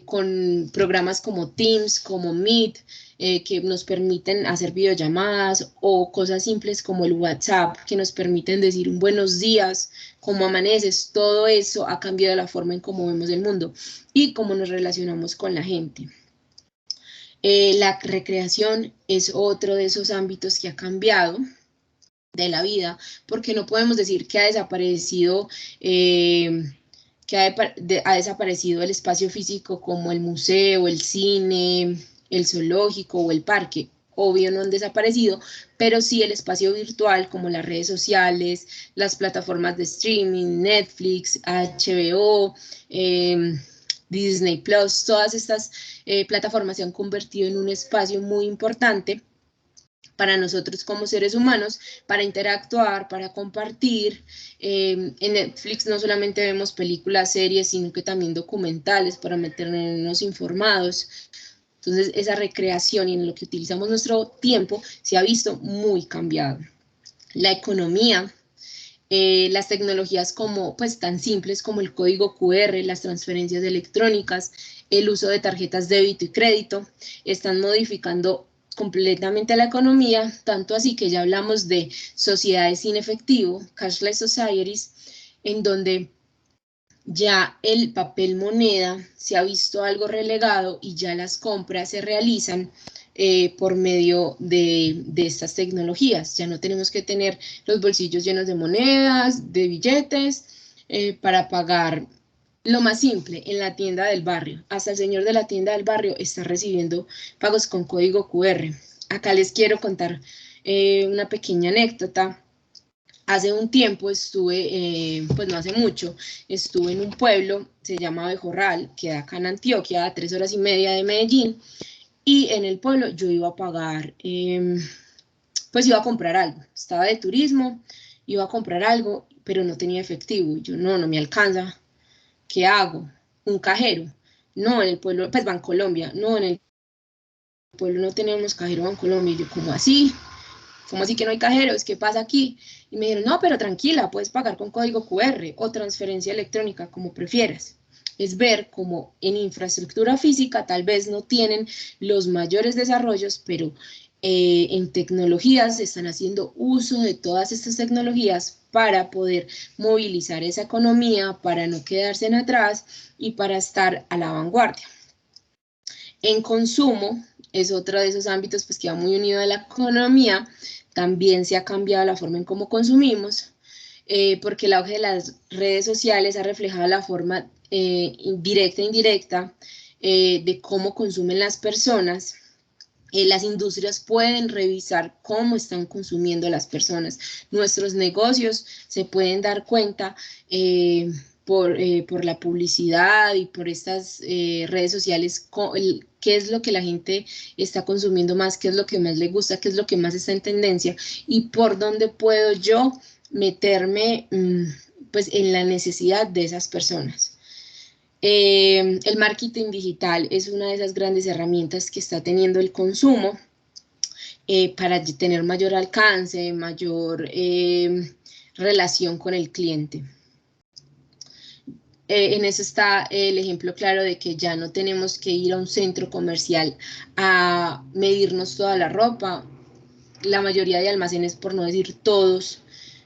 con programas como Teams, como Meet, que nos permiten hacer videollamadas o cosas simples como el WhatsApp, que nos permiten decir un buenos días, cómo amaneces. Todo eso ha cambiado la forma en cómo vemos el mundo y cómo nos relacionamos con la gente. La recreación es otro de esos ámbitos que ha cambiado de la vida, porque no podemos decir que ha desaparecido, ha desaparecido el espacio físico como el museo, el cine, el zoológico o el parque. Obvio no han desaparecido, pero sí el espacio virtual como las redes sociales, las plataformas de streaming, Netflix, HBO, Disney Plus, todas estas plataformas se han convertido en un espacio muy importante para nosotros como seres humanos, para interactuar, para compartir. En Netflix no solamente vemos películas, series, sino que también documentales para mantenernos informados. Entonces, esa recreación y en lo que utilizamos nuestro tiempo se ha visto muy cambiado. La economía, las tecnologías como, pues, tan simples como el código QR, las transferencias electrónicas, el uso de tarjetas débito y crédito, están modificando completamente la economía, tanto así que ya hablamos de sociedades sin efectivo, cashless societies, en donde ya el papel moneda se ha visto algo relegado y ya las compras se realizan por medio de estas tecnologías. Ya no tenemos que tener los bolsillos llenos de monedas, de billetes, para pagar lo más simple en la tienda del barrio. Hasta el señor de la tienda del barrio está recibiendo pagos con código QR. Acá les quiero contar una pequeña anécdota. Hace un tiempo estuve, pues no hace mucho, estuve en un pueblo, se llama Bejorral, queda acá en Antioquia, a 3 horas y media de Medellín, y en el pueblo yo iba a pagar, pues iba a comprar algo, estaba de turismo, iba a comprar algo, pero no tenía efectivo, yo no me alcanza, ¿qué hago? Un cajero, no, en el pueblo, pues Bancolombia, no, en el pueblo no tenemos cajero Bancolombia, y yo, ¿cómo así? ¿Cómo así que no hay cajeros? ¿Qué pasa aquí? Y me dijeron, no, pero tranquila, puedes pagar con código QR o transferencia electrónica, como prefieras. Es ver cómo en infraestructura física tal vez no tienen los mayores desarrollos, pero en tecnologías están haciendo uso de todas estas tecnologías para poder movilizar esa economía, para no quedarse en atrás y para estar a la vanguardia. En consumo, es otro de esos ámbitos pues, que va muy unido a la economía, también se ha cambiado la forma en cómo consumimos, porque el auge de las redes sociales ha reflejado la forma directa e indirecta de cómo consumen las personas. Las industrias pueden revisar cómo están consumiendo las personas. Nuestros negocios se pueden dar cuenta por la publicidad y por estas redes sociales, qué es lo que la gente está consumiendo más, qué es lo que más le gusta, qué es lo que más está en tendencia y por dónde puedo yo meterme pues en la necesidad de esas personas. El marketing digital es una de esas grandes herramientas que está teniendo el consumo para tener mayor alcance, mayor relación con el cliente. En eso está el ejemplo claro de que ya no tenemos que ir a un centro comercial a medirnos toda la ropa. La mayoría de almacenes, por no decir todos,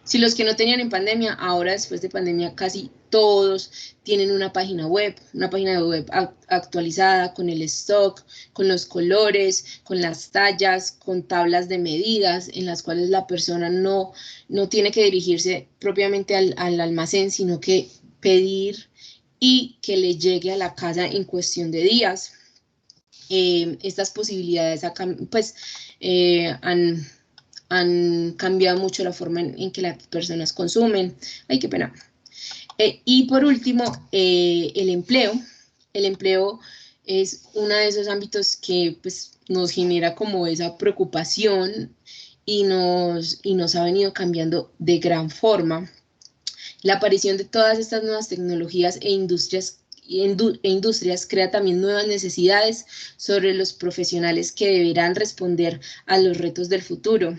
si los que no tenían en pandemia, ahora después de pandemia casi todos tienen una página web actualizada con el stock, con los colores, con las tallas, con tablas de medidas en las cuales la persona no tiene que dirigirse propiamente al almacén, sino que pedir y que le llegue a la casa en cuestión de días. Estas posibilidades pues, han cambiado mucho la forma en que las personas consumen. Ay, qué pena. Y por último, el empleo. El empleo es uno de esos ámbitos que pues, nos genera como esa preocupación y nos ha venido cambiando de gran forma. La aparición de todas estas nuevas tecnologías e industrias crea también nuevas necesidades sobre los profesionales que deberán responder a los retos del futuro.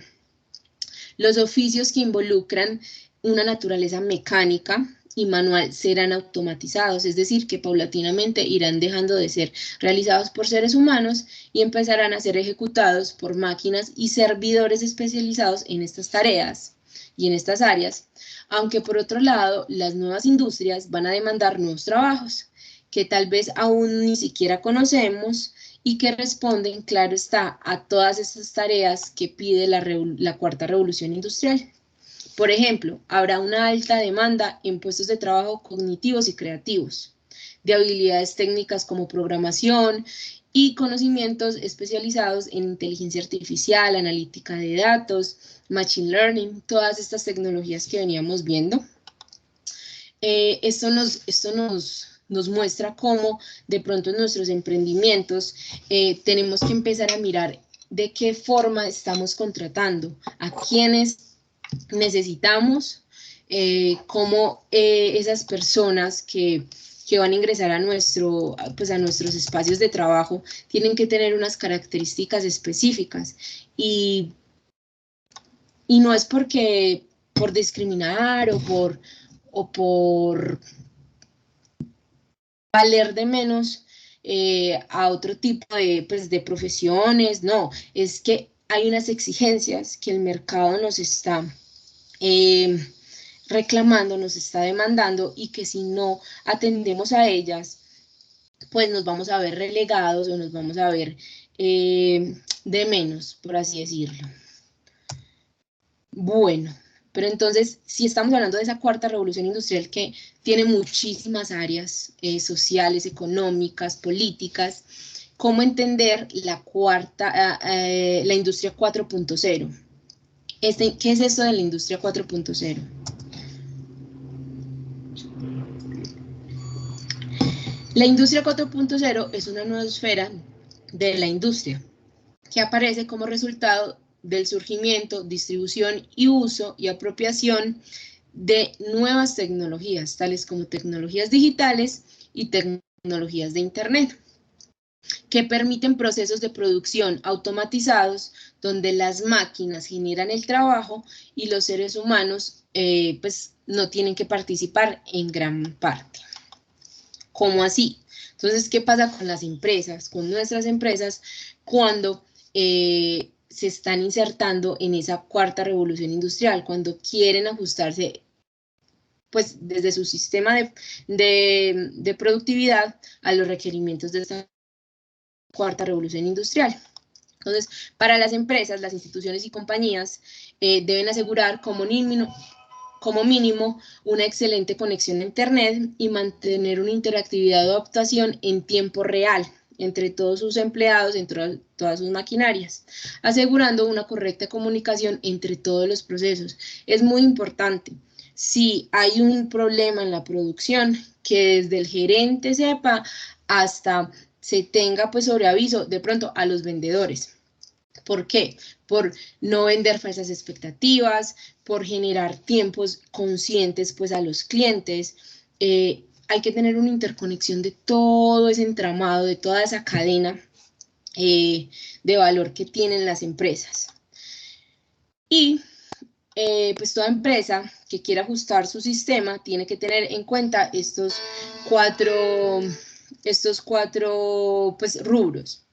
Los oficios que involucran una naturaleza mecánica y manual serán automatizados, es decir, que paulatinamente irán dejando de ser realizados por seres humanos y empezarán a ser ejecutados por máquinas y servidores especializados en estas tareas y en estas áreas, aunque por otro lado, las nuevas industrias van a demandar nuevos trabajos que tal vez aún ni siquiera conocemos y que responden, claro está, a todas estas tareas que pide la cuarta revolución industrial. Por ejemplo, habrá una alta demanda en puestos de trabajo cognitivos y creativos, de habilidades técnicas como programación y conocimientos especializados en inteligencia artificial, analítica de datos, machine learning, todas estas tecnologías que veníamos viendo. Esto nos muestra cómo de pronto en nuestros emprendimientos tenemos que empezar a mirar de qué forma estamos contratando, a quiénes necesitamos, cómo esas personas que van a ingresar a nuestros espacios de trabajo tienen que tener unas características específicas y no es por discriminar o por valer de menos a otro tipo de profesiones, no, es que hay unas exigencias que el mercado nos está reclamando, nos está demandando y que si no atendemos a ellas, pues nos vamos a ver relegados o nos vamos a ver de menos, por así decirlo. Bueno, pero entonces, si estamos hablando de esa cuarta revolución industrial que tiene muchísimas áreas sociales, económicas, políticas, ¿cómo entender la industria 4.0? ¿Qué es esto de la industria 4.0? La industria 4.0 es una nueva esfera de la industria que aparece como resultado del surgimiento, distribución y uso y apropiación de nuevas tecnologías, tales como tecnologías digitales y tecnologías de Internet, que permiten procesos de producción automatizados donde las máquinas generan el trabajo y los seres humanos pues no tienen que participar en gran parte. ¿Cómo así? Entonces, ¿qué pasa con las empresas, con nuestras empresas, cuando se están insertando en esa cuarta revolución industrial, cuando quieren ajustarse pues desde su sistema de productividad a los requerimientos de esta cuarta revolución industrial? Entonces, para las empresas, las instituciones y compañías deben asegurar como mínimo una excelente conexión a Internet y mantener una interactividad o adaptación en tiempo real entre todos sus empleados, entre todas sus maquinarias, asegurando una correcta comunicación entre todos los procesos. Es muy importante, si hay un problema en la producción, que desde el gerente sepa hasta se tenga pues sobre aviso de pronto a los vendedores. ¿Por qué? Por no vender falsas expectativas, por generar tiempos conscientes pues a los clientes. Hay que tener una interconexión de todo ese entramado, de toda esa cadena de valor que tienen las empresas. Y pues toda empresa que quiera ajustar su sistema tiene que tener en cuenta estos cuatro pues, rubros.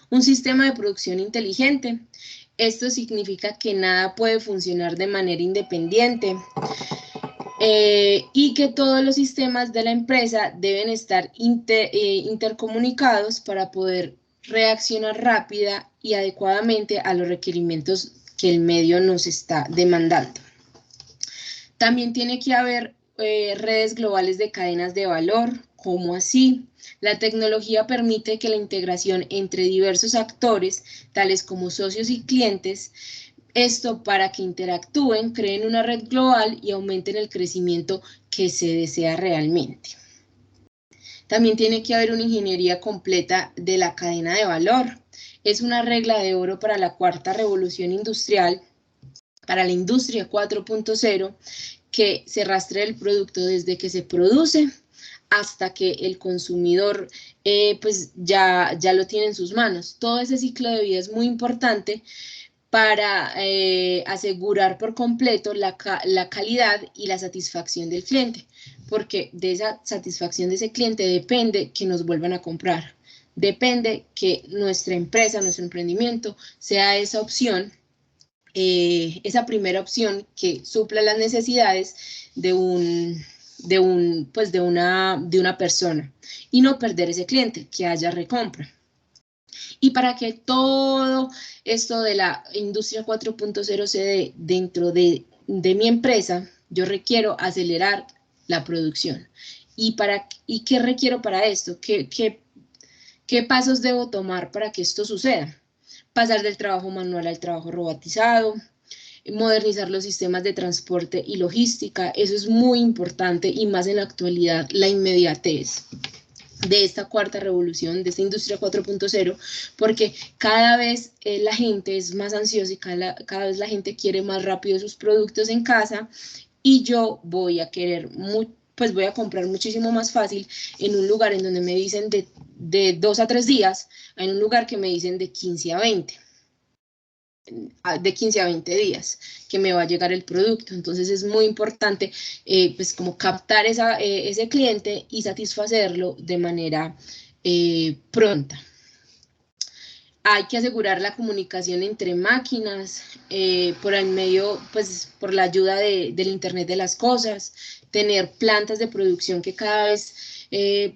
Un sistema de producción inteligente. Esto significa que nada puede funcionar de manera independiente y que todos los sistemas de la empresa deben estar intercomunicados para poder reaccionar rápida y adecuadamente a los requerimientos que el medio nos está demandando. También tiene que haber redes globales de cadenas de valor. ¿Cómo así? La tecnología permite que la integración entre diversos actores, tales como socios y clientes, esto para que interactúen, creen una red global y aumenten el crecimiento que se desea realmente. También tiene que haber una ingeniería completa de la cadena de valor. Es una regla de oro para la cuarta revolución industrial, para la industria 4.0, que se rastrea el producto desde que se produce hasta que el consumidor pues ya lo tiene en sus manos. Todo ese ciclo de vida es muy importante para asegurar por completo la calidad y la satisfacción del cliente, porque de esa satisfacción de ese cliente depende que nos vuelvan a comprar, depende que nuestra empresa, nuestro emprendimiento sea esa opción, esa primera opción que supla las necesidades de una persona y no perder ese cliente, que haya recompra. Y para que todo esto de la industria 4.0 se dé dentro de mi empresa, yo requiero acelerar la producción. ¿Y qué requiero para esto? ¿Qué pasos debo tomar para que esto suceda? Pasar del trabajo manual al trabajo robotizado, modernizar los sistemas de transporte y logística. Eso es muy importante y más en la actualidad, la inmediatez de esta cuarta revolución, de esta industria 4.0, porque cada vez la gente es más ansiosa y cada vez la gente quiere más rápido sus productos en casa, y yo voy a querer, pues voy a comprar muchísimo más fácil en un lugar en donde me dicen de 2 a 3 días, en un lugar que me dicen de 15 a 20 días que me va a llegar el producto. Entonces es muy importante pues como captar ese cliente y satisfacerlo de manera pronta. Hay que asegurar la comunicación entre máquinas por el medio, pues por la ayuda del Internet de las cosas, tener plantas de producción que cada vez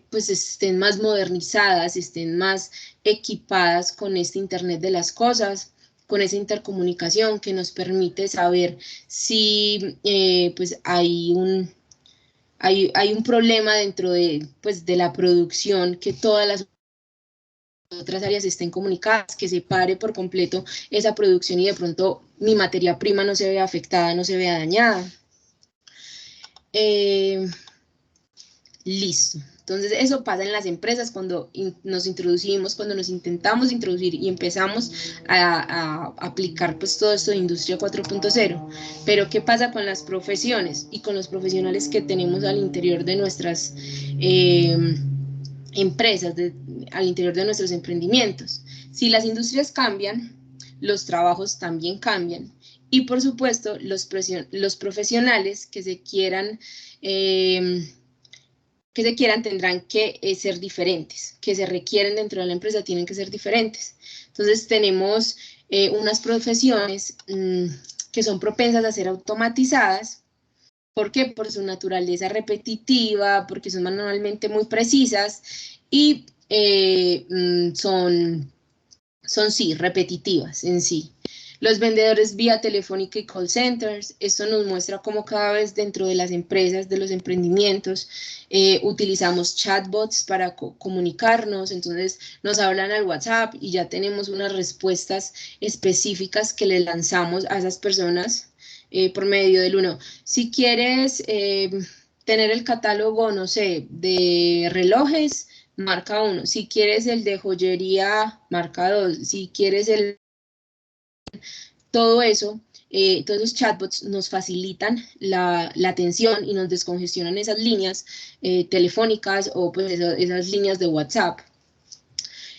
pues estén más modernizadas, estén más equipadas con este Internet de las cosas, con esa intercomunicación que nos permite saber si pues hay un problema dentro pues, de la producción, que todas las otras áreas estén comunicadas, que se pare por completo esa producción y de pronto mi materia prima no se vea afectada, no se vea dañada. Listo. Entonces eso pasa en las empresas cuando nos introducimos, cuando nos intentamos introducir y empezamos a aplicar pues todo esto de industria 4.0. Pero ¿qué pasa con las profesiones y con los profesionales que tenemos al interior de nuestras empresas, al interior de nuestros emprendimientos? Si las industrias cambian, los trabajos también cambian. Y por supuesto, los profesionales que se quieran tendrán que ser diferentes, que se requieren dentro de la empresa tienen que ser diferentes. Entonces tenemos unas profesiones que son propensas a ser automatizadas. ¿Por qué? Por su naturaleza repetitiva, porque son manualmente muy precisas y son sí, repetitivas en sí. Los vendedores vía telefónica y call centers, esto nos muestra cómo cada vez dentro de las empresas, de los emprendimientos, utilizamos chatbots para comunicarnos. Entonces nos hablan al WhatsApp y ya tenemos unas respuestas específicas que le lanzamos a esas personas por medio del uno. Si quieres tener el catálogo, no sé, de relojes, marca 1. Si quieres el de joyería, marca 2. Si quieres todo eso, todos esos chatbots nos facilitan la atención y nos descongestionan esas líneas telefónicas o pues esas líneas de WhatsApp.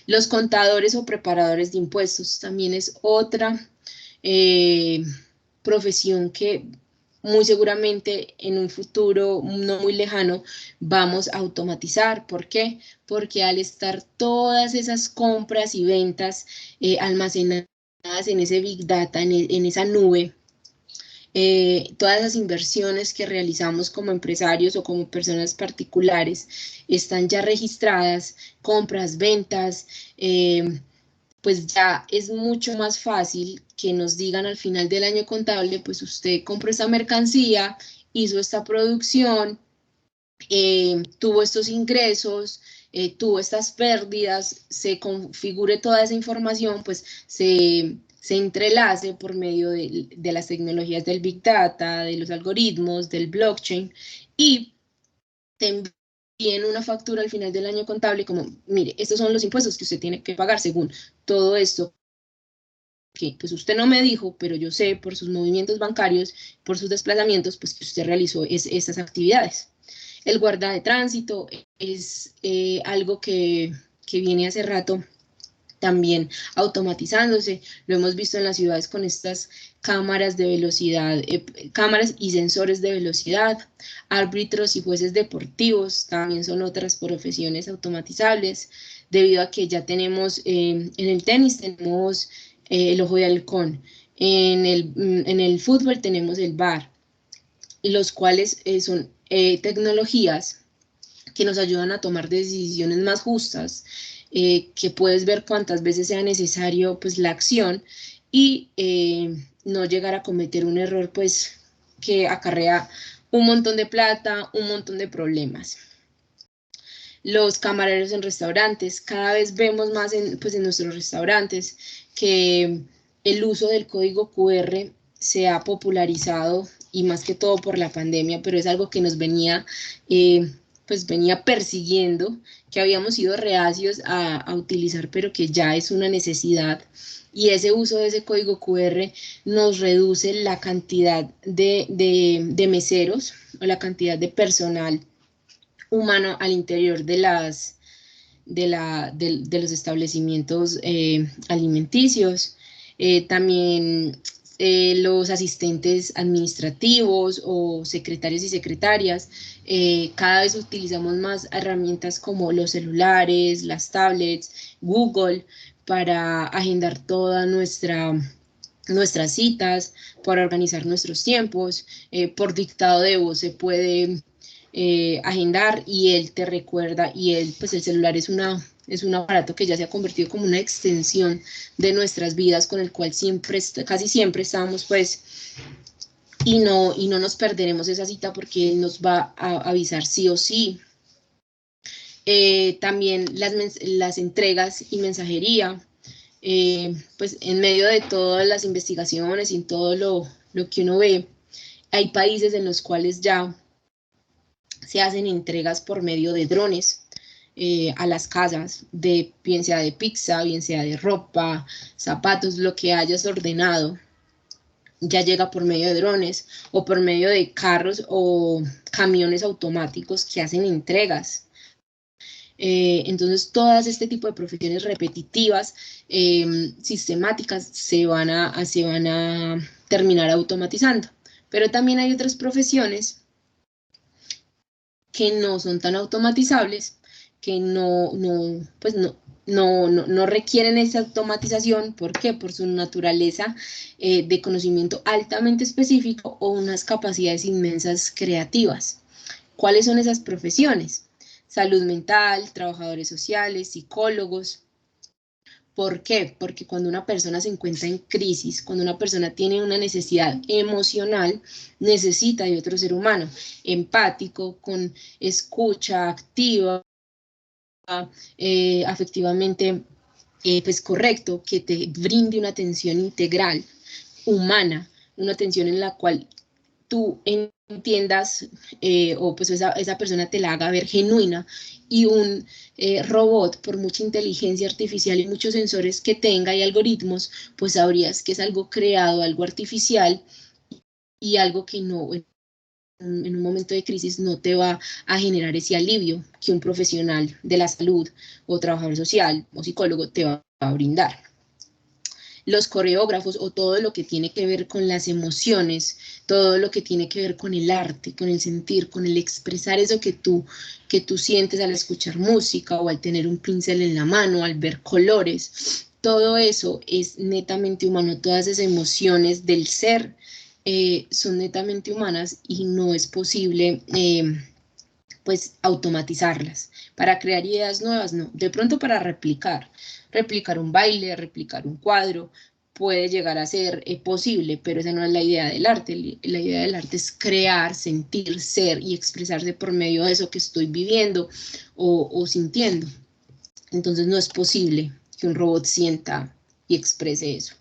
Los contadores o preparadores de impuestos también es otra profesión que muy seguramente en un futuro no muy lejano vamos a automatizar. ¿Por qué? Porque al estar todas esas compras y ventas almacenadas en ese Big Data, en esa nube, todas esas inversiones que realizamos como empresarios o como personas particulares están ya registradas, compras, ventas, pues ya es mucho más fácil que nos digan al final del año contable, pues usted compró esta mercancía, hizo esta producción, tuvo estos ingresos, tuvo estas pérdidas, se configure toda esa información, pues se entrelace por medio de las tecnologías del Big Data, de los algoritmos, del blockchain, y te envíen una factura al final del año contable como, mire, estos son los impuestos que usted tiene que pagar según todo esto, que pues usted no me dijo, pero yo sé por sus movimientos bancarios, por sus desplazamientos, pues que usted realizó esas actividades. El guarda de tránsito es algo que viene hace rato también automatizándose. Lo hemos visto en las ciudades con estas cámaras de velocidad, cámaras y sensores de velocidad. Árbitros y jueces deportivos también son otras profesiones automatizables, debido a que ya tenemos en el tenis tenemos el ojo de halcón, en el fútbol tenemos el VAR, los cuales son tecnologías que nos ayudan a tomar decisiones más justas, que puedes ver cuántas veces sea necesario pues la acción y no llegar a cometer un error pues que acarrea un montón de plata, un montón de problemas. Los camareros en restaurantes, cada vez vemos más pues en nuestros restaurantes que el uso del código QR se ha popularizado y más que todo por la pandemia, pero es algo que nos venía, pues venía persiguiendo, que habíamos sido reacios a utilizar, pero que ya es una necesidad. Y ese uso de ese código QR nos reduce la cantidad de meseros o la cantidad de personal humano al interior de los establecimientos alimenticios. También los asistentes administrativos o secretarios y secretarias, cada vez utilizamos más herramientas como los celulares, las tablets, Google, para agendar todas nuestras citas, para organizar nuestros tiempos. Por dictado de voz se puede agendar y él te recuerda, y pues el celular es un aparato que ya se ha convertido como una extensión de nuestras vidas, con el cual casi siempre estamos pues, y no nos perderemos esa cita porque él nos va a avisar sí o sí. También las entregas y mensajería, pues en medio de todas las investigaciones y en todo lo que uno ve, hay países en los cuales ya se hacen entregas por medio de drones a las casas, bien sea de pizza, bien sea de ropa, zapatos, lo que hayas ordenado, ya llega por medio de drones o por medio de carros o camiones automáticos que hacen entregas. Entonces, todas este tipo de profesiones repetitivas, sistemáticas, se van a terminar automatizando. Pero también hay otras profesiones que no son tan automatizables, que no requieren esa automatización. ¿Por qué? Por su naturaleza de conocimiento altamente específico o unas capacidades inmensas creativas. ¿Cuáles son esas profesiones? Salud mental, trabajadores sociales, psicólogos. ¿Por qué? Porque cuando una persona se encuentra en crisis, cuando una persona tiene una necesidad emocional, necesita de otro ser humano, empático, con escucha activa, afectivamente pues correcto, que te brinde una atención integral, humana, una atención en la cual tú entiendas o pues esa persona te la haga ver genuina. Y un robot, por mucha inteligencia artificial y muchos sensores que tenga y algoritmos, pues sabrías que es algo creado, algo artificial y algo que no, en un momento de crisis no te va a generar ese alivio que un profesional de la salud o trabajador social o psicólogo te va a brindar. Los coreógrafos o todo lo que tiene que ver con las emociones, todo lo que tiene que ver con el arte, con el sentir, con el expresar eso que tú sientes al escuchar música o al tener un pincel en la mano, al ver colores, todo eso es netamente humano. Todas esas emociones del ser son netamente humanas y no es posible pues automatizarlas. Para crear ideas nuevas, no. De pronto para replicar un baile, replicar un cuadro, puede llegar a ser posible, pero esa no es la idea del arte. La idea del arte es crear, sentir, ser y expresarse por medio de eso que estoy viviendo o sintiendo. Entonces no es posible que un robot sienta y exprese eso.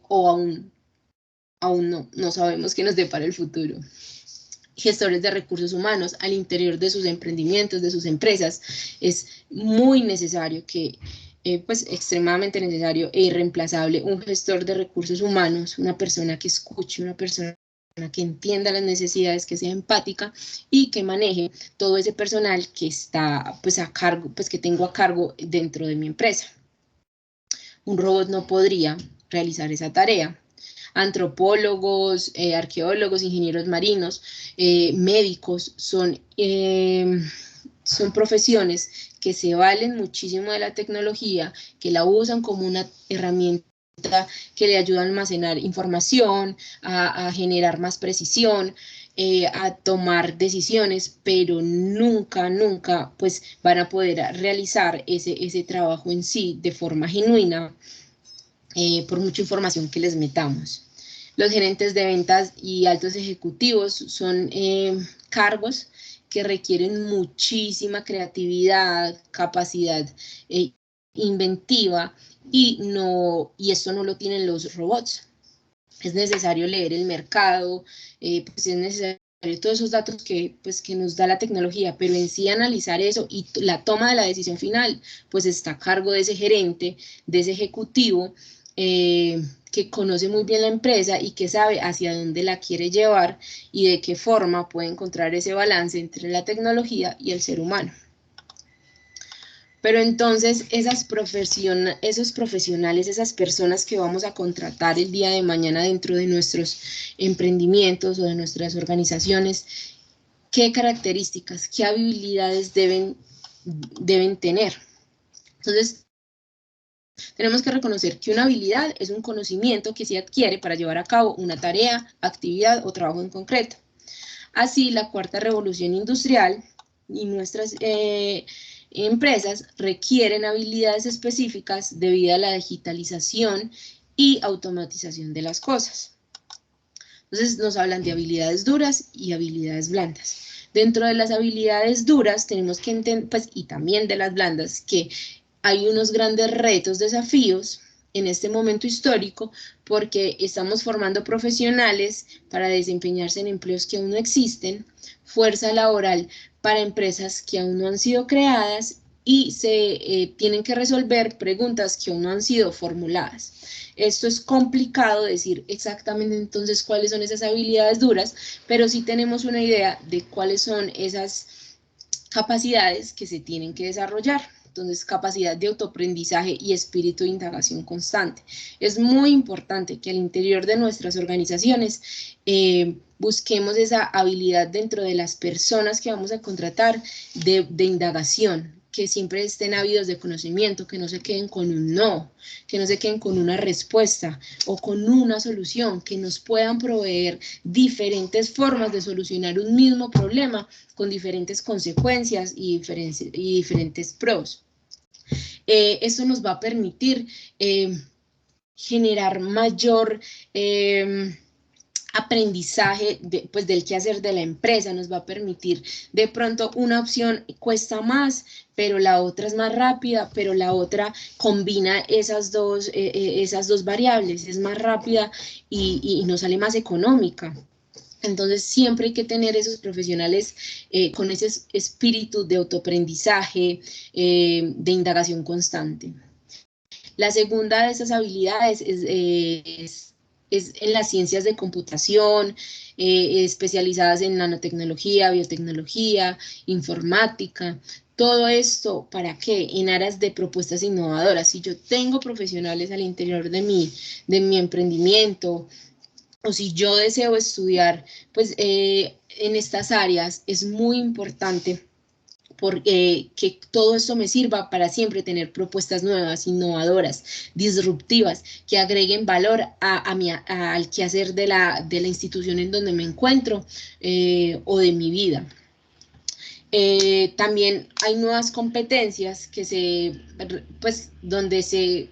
O aún no sabemos qué nos depara el futuro. Gestores de recursos humanos al interior de sus emprendimientos, de sus empresas, es muy necesario pues extremadamente necesario e irreemplazable un gestor de recursos humanos, una persona que escuche, una persona que entienda las necesidades, que sea empática y que maneje todo ese personal que está pues a cargo, pues que tengo a cargo dentro de mi empresa. Un robot no podría realizar esa tarea. Antropólogos, arqueólogos, ingenieros marinos, médicos, son profesiones que se valen muchísimo de la tecnología, que la usan como una herramienta que le ayuda a almacenar información, a generar más precisión, a tomar decisiones, pero nunca, nunca pues van a poder realizar ese trabajo en sí de forma genuina por mucha información que les metamos. Los gerentes de ventas y altos ejecutivos son cargos que requieren muchísima creatividad, capacidad inventiva y esto no lo tienen los robots. Es necesario leer el mercado, pues es necesario todos esos datos que nos da la tecnología, pero en sí analizar eso y la toma de la decisión final, pues está a cargo de ese gerente, de ese ejecutivo, que conoce muy bien la empresa y que sabe hacia dónde la quiere llevar y de qué forma puede encontrar ese balance entre la tecnología y el ser humano. Pero entonces esos profesionales, esas personas que vamos a contratar el día de mañana dentro de nuestros emprendimientos o de nuestras organizaciones, ¿qué características, qué habilidades deben tener? Entonces, tenemos que reconocer que una habilidad es un conocimiento que se adquiere para llevar a cabo una tarea, actividad o trabajo en concreto. Así, la cuarta revolución industrial y nuestras empresas requieren habilidades específicas debido a la digitalización y automatización de las cosas. Entonces, nos hablan de habilidades duras y habilidades blandas. Dentro de las habilidades duras tenemos que entender, pues, y también de las blandas, que hay unos grandes retos, desafíos en este momento histórico, porque estamos formando profesionales para desempeñarse en empleos que aún no existen, fuerza laboral para empresas que aún no han sido creadas y se tienen que resolver preguntas que aún no han sido formuladas. Esto es complicado decir exactamente entonces cuáles son esas habilidades duras, pero sí tenemos una idea de cuáles son esas capacidades que se tienen que desarrollar. Entonces, capacidad de autoaprendizaje y espíritu de indagación constante. Es muy importante que al interior de nuestras organizaciones busquemos esa habilidad dentro de las personas que vamos a contratar de indagación, que siempre estén ávidos de conocimiento, que no se queden con un no, que no se queden con una respuesta o con una solución, que nos puedan proveer diferentes formas de solucionar un mismo problema con diferentes consecuencias y diferentes pros. Esto nos va a permitir generar mayor aprendizaje del quehacer de la empresa, nos va a permitir de pronto una opción cuesta más, pero la otra es más rápida, pero la otra combina esas dos variables, es más rápida y nos sale más económica. Entonces siempre hay que tener esos profesionales con ese espíritu de autoaprendizaje, de indagación constante. La segunda de esas habilidades es en las ciencias de computación, especializadas en nanotecnología, biotecnología, informática. Todo esto, ¿para qué? En aras de propuestas innovadoras. Si yo tengo profesionales al interior de mi emprendimiento, o si yo deseo estudiar, pues en estas áreas es muy importante porque que todo esto me sirva para siempre tener propuestas nuevas, innovadoras, disruptivas, que agreguen valor al quehacer de la institución en donde me encuentro o de mi vida. También hay nuevas competencias que donde se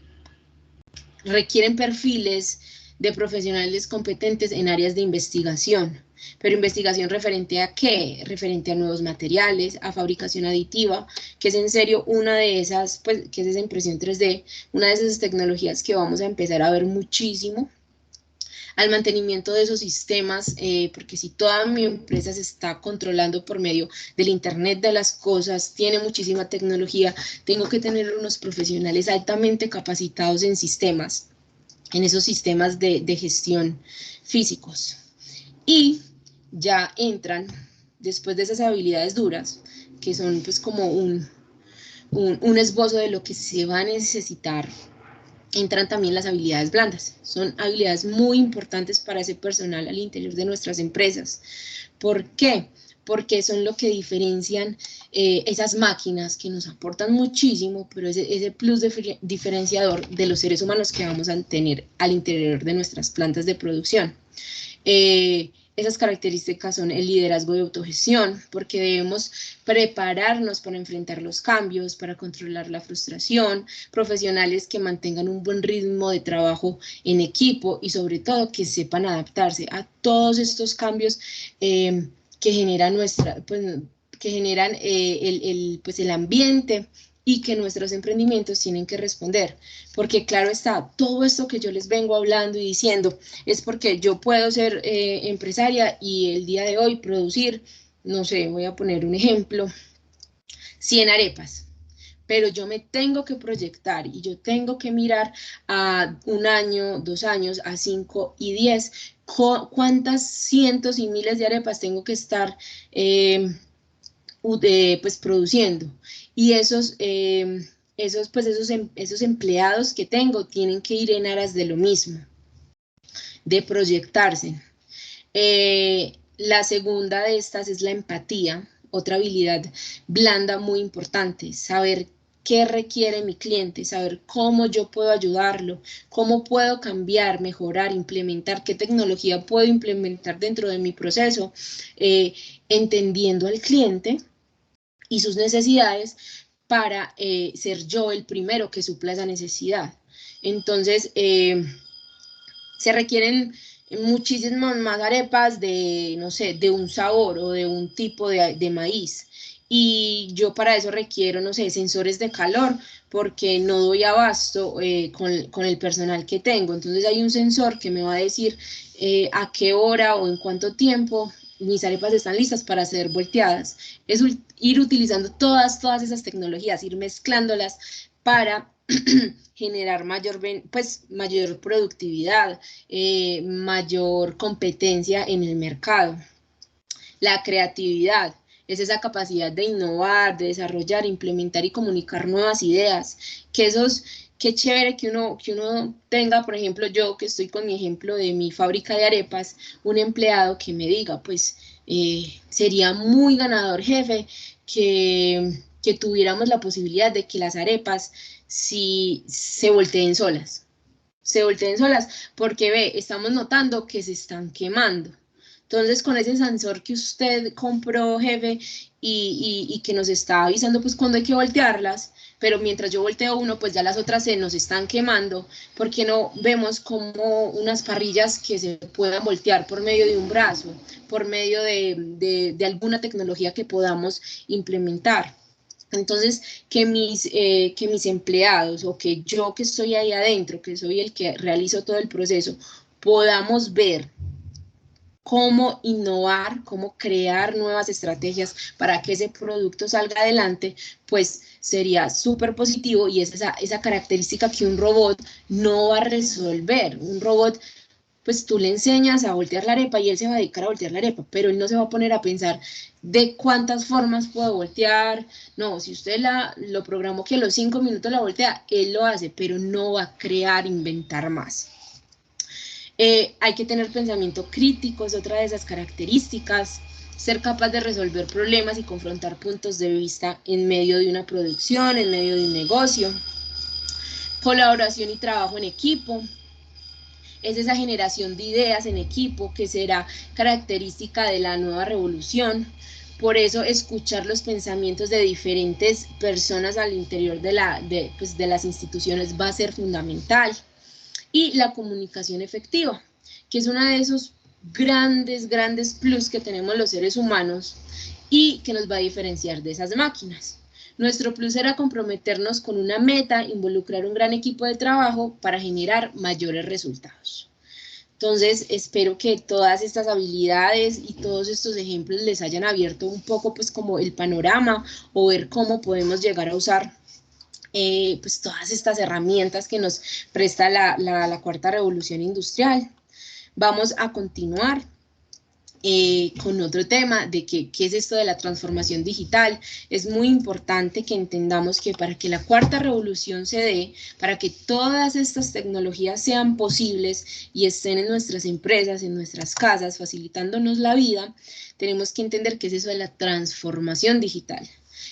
requieren perfiles de profesionales competentes en áreas de investigación. Pero investigación referente a qué? Referente a nuevos materiales, a fabricación aditiva, que es en serio una de esas, pues, que es esa impresión 3D, una de esas tecnologías que vamos a empezar a ver muchísimo, al mantenimiento de esos sistemas, porque si toda mi empresa se está controlando por medio del Internet de las cosas, tiene muchísima tecnología, tengo que tener unos profesionales altamente capacitados en sistemas, en esos sistemas de gestión físicos. Y ya entran, después de esas habilidades duras, que son pues como un esbozo de lo que se va a necesitar, entran también las habilidades blandas. Son habilidades muy importantes para ese personal al interior de nuestras empresas. ¿Por qué? Porque son lo que diferencian esas máquinas que nos aportan muchísimo, pero ese plus diferenciador de los seres humanos que vamos a tener al interior de nuestras plantas de producción. esas características son el liderazgo de autogestión, porque debemos prepararnos para enfrentar los cambios, para controlar la frustración, profesionales que mantengan un buen ritmo de trabajo en equipo y sobre todo que sepan adaptarse a todos estos cambios que generan el ambiente y que nuestros emprendimientos tienen que responder, porque claro está, todo esto que yo les vengo hablando y diciendo es porque yo puedo ser empresaria y el día de hoy producir, no sé, voy a poner un ejemplo, 100 arepas, pero yo me tengo que proyectar y yo tengo que mirar a 1 año, 2 años, a 5 y 10, cuántas cientos y miles de arepas tengo que estar pues produciendo, y esos empleados que tengo tienen que ir en aras de lo mismo, de proyectarse. La segunda de estas es la empatía, otra habilidad blanda muy importante, saber qué requiere mi cliente, saber cómo yo puedo ayudarlo, cómo puedo cambiar, mejorar, implementar, qué tecnología puedo implementar dentro de mi proceso, entendiendo al cliente y sus necesidades para ser yo el primero que supla esa necesidad. Entonces, se requieren muchísimas más arepas de, no sé, de un sabor o de un tipo de maíz. Y yo para eso requiero, no sé, sensores de calor, porque no doy abasto con el personal que tengo. Entonces hay un sensor que me va a decir a qué hora o en cuánto tiempo mis arepas están listas para ser volteadas. Es ir utilizando todas esas tecnologías, ir mezclándolas para generar mayor productividad, mayor competencia en el mercado. La creatividad es esa capacidad de innovar, de desarrollar, implementar y comunicar nuevas ideas, qué chévere que uno tenga, por ejemplo, yo que estoy con mi ejemplo de mi fábrica de arepas, un empleado que me diga, pues, sería muy ganador, jefe, que tuviéramos la posibilidad de que las arepas si se volteen solas. Se volteen solas, porque ve, estamos notando que se están quemando. Entonces, con ese sensor que usted compró, jefe, y que nos está avisando pues cuando hay que voltearlas, pero mientras yo volteo uno, pues ya las otras se nos están quemando, porque no vemos como unas parrillas que se puedan voltear por medio de un brazo, por medio de alguna tecnología que podamos implementar. Entonces, que mis empleados o que yo que estoy ahí adentro, que soy el que realizo todo el proceso, podamos ver cómo innovar, cómo crear nuevas estrategias para que ese producto salga adelante, pues sería súper positivo, y es esa característica que un robot no va a resolver. Un robot, pues tú le enseñas a voltear la arepa y él se va a dedicar a voltear la arepa, pero él no se va a poner a pensar de cuántas formas puedo voltear. No, si usted lo programó que a los 5 minutos la voltea, él lo hace, pero no va a crear, inventar más. Hay que tener pensamiento crítico, es otra de esas características, ser capaz de resolver problemas y confrontar puntos de vista en medio de una producción, en medio de un negocio. Colaboración y trabajo en equipo, es esa generación de ideas en equipo que será característica de la nueva revolución. Por eso escuchar los pensamientos de diferentes personas al interior de las instituciones va a ser fundamental. Y la comunicación efectiva, que es uno de esos grandes plus que tenemos los seres humanos y que nos va a diferenciar de esas máquinas. Nuestro plus era comprometernos con una meta, involucrar un gran equipo de trabajo para generar mayores resultados. Entonces, espero que todas estas habilidades y todos estos ejemplos les hayan abierto un poco pues como el panorama, o ver cómo podemos llegar a usar pues todas estas herramientas que nos presta la cuarta revolución industrial. Vamos a continuar con otro tema de qué es esto de la transformación digital. Es muy importante que entendamos que para que la cuarta revolución se dé, para que todas estas tecnologías sean posibles y estén en nuestras empresas, en nuestras casas, facilitándonos la vida, tenemos que entender qué es eso de la transformación digital.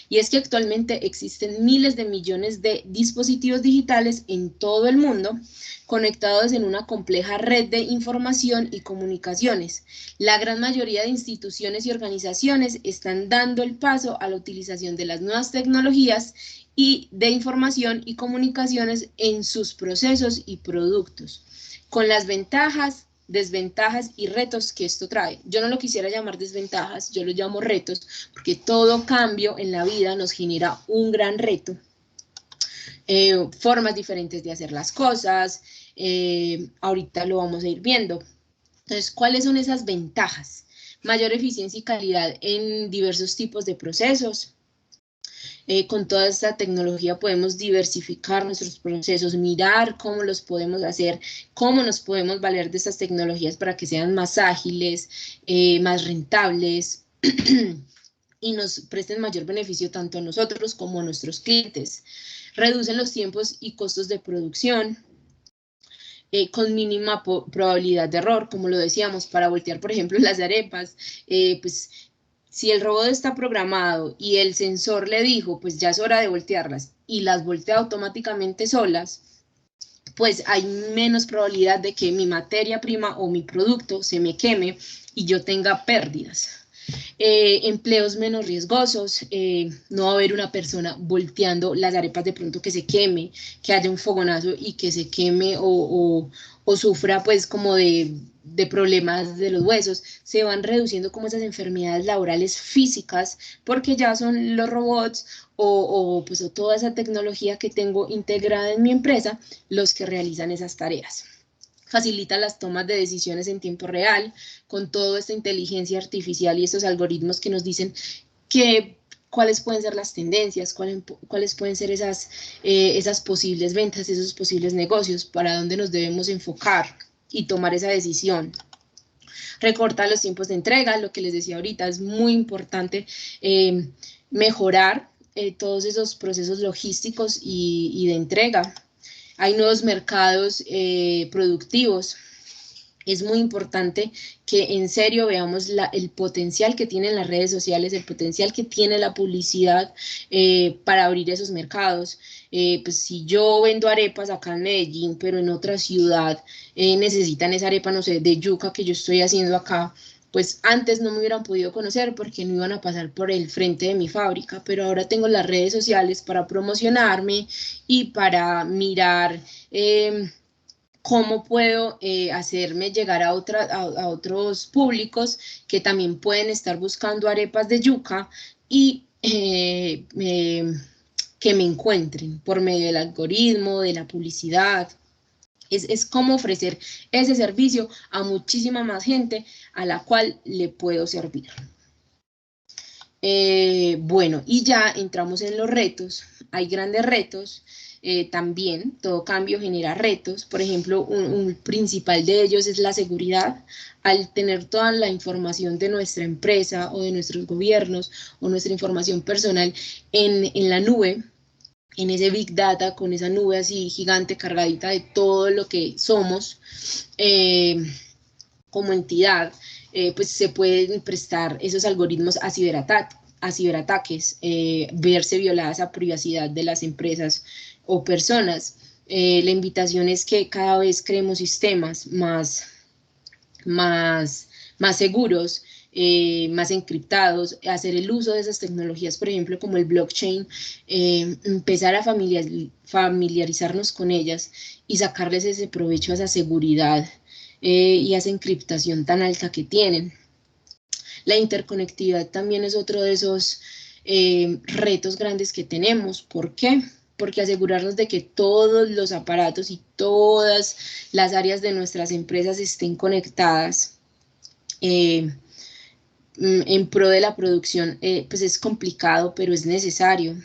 y es que actualmente existen miles de millones de dispositivos digitales en todo el mundo, conectados en una compleja red de información y comunicaciones. La gran mayoría de instituciones y organizaciones están dando el paso a la utilización de las nuevas tecnologías y de información y comunicaciones en sus procesos y productos, con las ventajas, desventajas y retos que esto trae. Yo no lo quisiera llamar desventajas, yo lo llamo retos, porque todo cambio en la vida nos genera un gran reto. Formas diferentes de hacer las cosas, ahorita lo vamos a ir viendo. Entonces, ¿cuáles son esas ventajas? Mayor eficiencia y calidad en diversos tipos de procesos. Con toda esta tecnología podemos diversificar nuestros procesos, mirar cómo los podemos hacer, cómo nos podemos valer de estas tecnologías para que sean más ágiles, más rentables y nos presten mayor beneficio tanto a nosotros como a nuestros clientes. Reducen los tiempos y costos de producción, con mínima probabilidad de error, como lo decíamos, para voltear, por ejemplo, las arepas, pues si el robot está programado y el sensor le dijo, pues ya es hora de voltearlas, y las voltea automáticamente solas, pues hay menos probabilidad de que mi materia prima o mi producto se me queme y yo tenga pérdidas. Empleos menos riesgosos, no va a haber una persona volteando las arepas de pronto que se queme, que haya un fogonazo y que se queme o sufra pues como de problemas de los huesos. Se van reduciendo como esas enfermedades laborales físicas porque ya son los robots o toda esa tecnología que tengo integrada en mi empresa los que realizan esas tareas. Facilita las tomas de decisiones en tiempo real, con toda esta inteligencia artificial y estos algoritmos que nos dicen cuáles pueden ser las tendencias, cuáles pueden ser esas posibles ventas, esos posibles negocios, para dónde nos debemos enfocar y tomar esa decisión. Recorta los tiempos de entrega, lo que les decía ahorita, es muy importante mejorar todos esos procesos logísticos y de entrega. Hay nuevos mercados productivos. Es muy importante que en serio veamos el potencial que tienen las redes sociales, el potencial que tiene la publicidad para abrir esos mercados. Pues si yo vendo arepas acá en Medellín, pero en otra ciudad necesitan esa arepa, no sé, de yuca que yo estoy haciendo acá, pues antes no me hubieran podido conocer porque no iban a pasar por el frente de mi fábrica, pero ahora tengo las redes sociales para promocionarme y para mirar cómo puedo hacerme llegar a otros públicos que también pueden estar buscando arepas de yuca y que me encuentren por medio del algoritmo, de la publicidad. Es como ofrecer ese servicio a muchísima más gente a la cual le puedo servir. Bueno, y ya entramos en los retos. Hay grandes retos. También todo cambio genera retos. Por ejemplo, un principal de ellos es la seguridad. Al tener toda la información de nuestra empresa o de nuestros gobiernos o nuestra información personal en la nube, en ese Big Data, con esa nube así gigante cargadita de todo lo que somos como entidad, pues se pueden prestar esos algoritmos a ciberataques, verse violada esa privacidad de las empresas o personas. La invitación es que cada vez creemos sistemas más seguros, más encriptados, hacer el uso de esas tecnologías, por ejemplo, como el blockchain, empezar a familiarizarnos con ellas y sacarles ese provecho a esa seguridad y a esa encriptación tan alta que tienen. La interconectividad también es otro de esos retos grandes que tenemos. ¿Por qué? Porque asegurarnos de que todos los aparatos y todas las áreas de nuestras empresas estén conectadas en pro de la producción, pues es complicado, pero es necesario.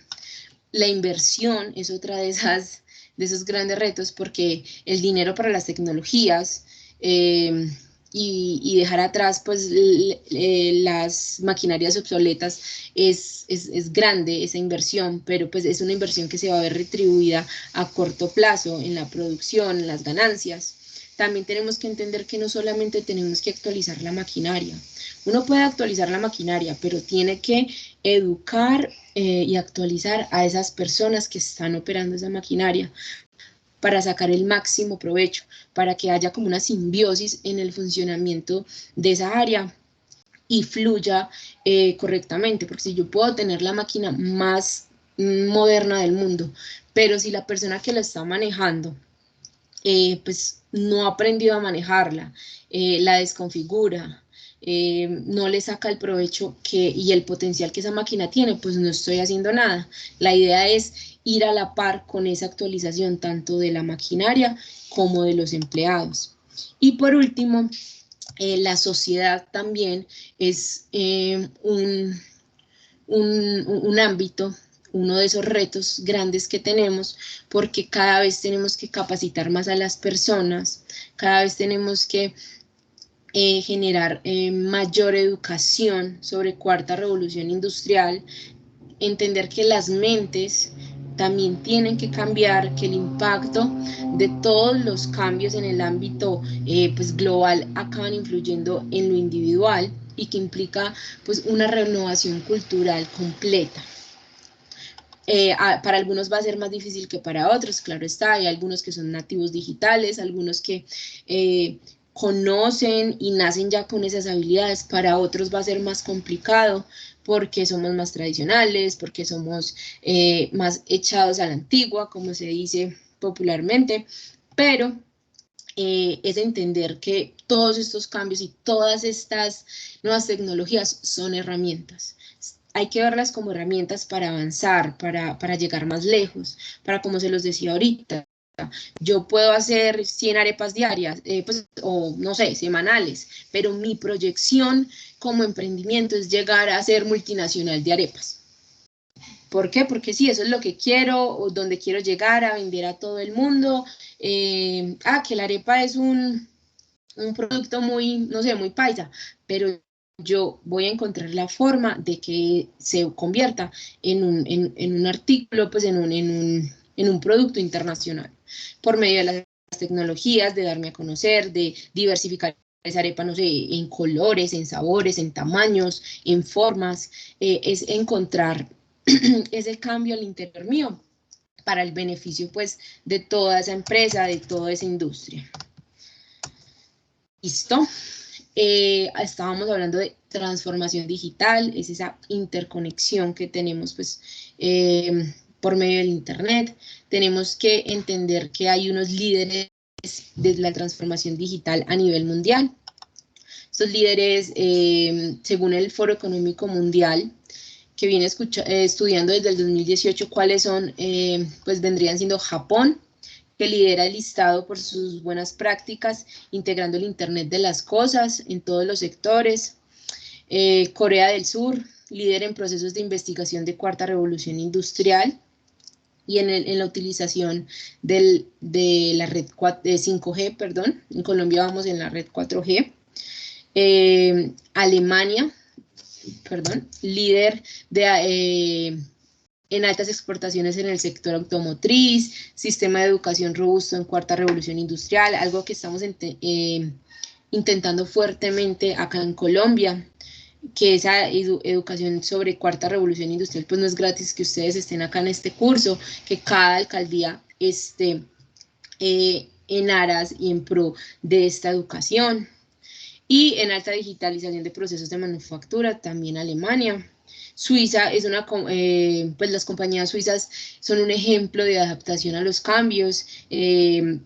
La inversión es otra de esos grandes retos, porque el dinero para las tecnologías y dejar atrás pues las maquinarias obsoletas es grande esa inversión, pero pues es una inversión que se va a ver retribuida a corto plazo en la producción, en las ganancias. también tenemos que entender que no solamente tenemos que actualizar la maquinaria. Uno puede actualizar la maquinaria, pero tiene que educar y actualizar a esas personas que están operando esa maquinaria para sacar el máximo provecho, para que haya como una simbiosis en el funcionamiento de esa área y fluya correctamente, porque si yo puedo tener la máquina más moderna del mundo, pero si la persona que la está manejando pues no ha aprendido a manejarla, la desconfigura, no le saca el provecho y el potencial que esa máquina tiene, pues no estoy haciendo nada. La idea es ir a la par con esa actualización tanto de la maquinaria como de los empleados. Y por último, la sociedad también es un ámbito, uno de esos retos grandes que tenemos, porque cada vez tenemos que capacitar más a las personas, cada vez tenemos que generar mayor educación sobre cuarta revolución industrial, entender que las mentes también tienen que cambiar, que el impacto de todos los cambios en el ámbito pues global acaban influyendo en lo individual y que implica pues una renovación cultural completa. Para algunos va a ser más difícil que para otros, claro está, hay algunos que son nativos digitales, algunos que conocen y nacen ya con esas habilidades, para otros va a ser más complicado porque somos más tradicionales, porque somos más echados a la antigua, como se dice popularmente, pero es entender que todos estos cambios y todas estas nuevas tecnologías son herramientas. Hay que verlas como herramientas para avanzar, para llegar más lejos, para, como se los decía ahorita, yo puedo hacer 100 arepas diarias, pues, o no sé, semanales, pero mi proyección como emprendimiento es llegar a ser multinacional de arepas. ¿Por qué? Porque sí, eso es lo que quiero, o donde quiero llegar a vender a todo el mundo. Que la arepa es un producto muy, no sé, muy paisa, pero yo voy a encontrar la forma de que se convierta en un artículo, pues en un producto internacional, por medio de las tecnologías, de darme a conocer, de diversificar esa arepa, no sé, en colores, en sabores, en tamaños, en formas, es encontrar ese cambio al interior mío para el beneficio, pues, de toda esa empresa, de toda esa industria. ¿Listo? Estábamos hablando de transformación digital, es esa interconexión que tenemos pues, por medio del Internet. Tenemos que entender que hay unos líderes de la transformación digital a nivel mundial. Estos líderes, según el Foro Económico Mundial, que viene estudiando desde el 2018 cuáles son, pues vendrían siendo Japón, que lidera el listado por sus buenas prácticas, integrando el Internet de las cosas en todos los sectores. Corea del Sur, líder en procesos de investigación de cuarta revolución industrial y en la utilización de la red 5G, perdón, en Colombia vamos en la red 4G. Alemania, perdón, líder en altas exportaciones en el sector automotriz, sistema de educación robusto en cuarta revolución industrial, algo que estamos intentando fuertemente acá en Colombia, que esa educación sobre cuarta revolución industrial pues no es gratis que ustedes estén acá en este curso, que cada alcaldía esté en aras y en pro de esta educación. Y en alta digitalización de procesos de manufactura, también Alemania. Suiza es pues las compañías suizas son un ejemplo de adaptación a los cambios,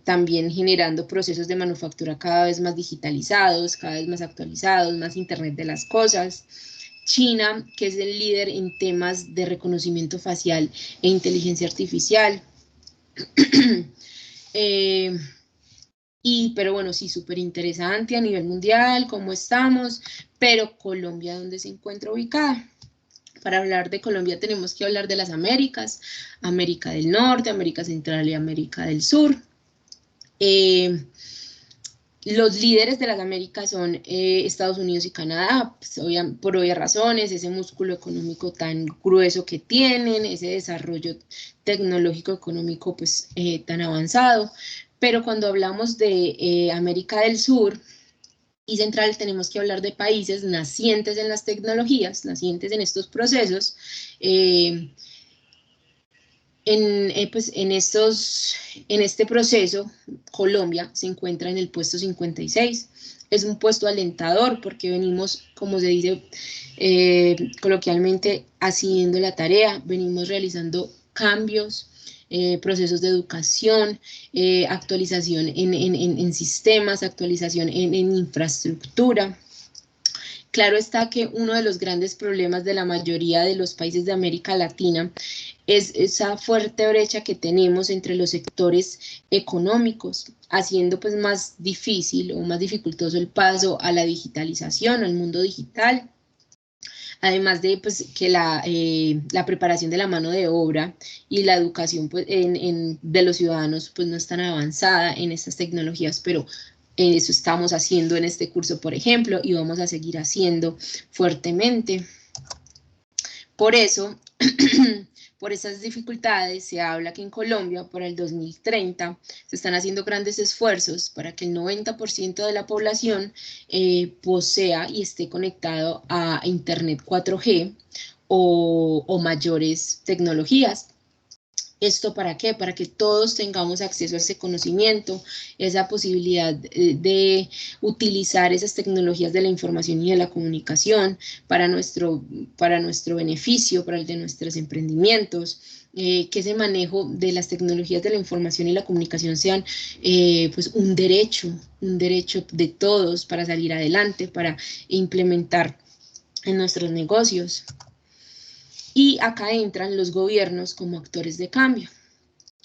también generando procesos de manufactura cada vez más digitalizados, cada vez más actualizados, más Internet de las cosas. China, que es el líder en temas de reconocimiento facial e inteligencia artificial. Pero bueno, sí, súper interesante a nivel mundial, cómo estamos, pero Colombia, ¿dónde se encuentra ubicada? Para hablar de Colombia tenemos que hablar de las Américas, América del Norte, América Central y América del Sur. Los líderes de las Américas son Estados Unidos y Canadá, pues, por obvias razones, ese músculo económico tan grueso que tienen, ese desarrollo tecnológico económico pues, tan avanzado. pero cuando hablamos de América del Sur y Central, tenemos que hablar de países nacientes en las tecnologías, nacientes en estos procesos. Pues en este proceso, Colombia se encuentra en el puesto 56. Es un puesto alentador porque venimos, como se dice coloquialmente, haciendo la tarea, venimos realizando cambios, procesos de educación, actualización en sistemas, actualización en infraestructura. Claro está que uno de los grandes problemas de la mayoría de los países de América Latina es esa fuerte brecha que tenemos entre los sectores económicos, haciendo pues más difícil o más dificultoso el paso a la digitalización, al mundo digital. Además de pues, que la preparación de la mano de obra y la educación pues, de los ciudadanos pues, no es tan avanzada en estas tecnologías, pero eso estamos haciendo en este curso, por ejemplo, y vamos a seguir haciendo fuertemente. Por eso, por esas dificultades, se habla que en Colombia, para el 2030, se están haciendo grandes esfuerzos para que el 90% de la población posea y esté conectado a Internet 4G o mayores tecnologías. ¿Esto para qué? Para que todos tengamos acceso a ese conocimiento, esa posibilidad de utilizar esas tecnologías de la información y de la comunicación para nuestro beneficio, para el de nuestros emprendimientos, que ese manejo de las tecnologías de la información y la comunicación sean pues un derecho de todos para salir adelante, para implementar en nuestros negocios. Y acá entran los gobiernos como actores de cambio.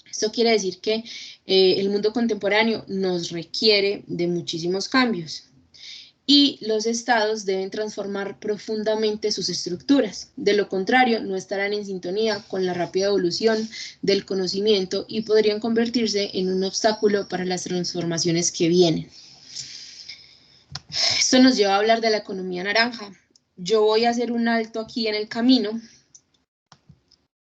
Esto quiere decir que el mundo contemporáneo nos requiere de muchísimos cambios y los estados deben transformar profundamente sus estructuras. De lo contrario, no estarán en sintonía con la rápida evolución del conocimiento y podrían convertirse en un obstáculo para las transformaciones que vienen. Esto nos lleva a hablar de la economía naranja. Yo voy a hacer un alto aquí en el camino.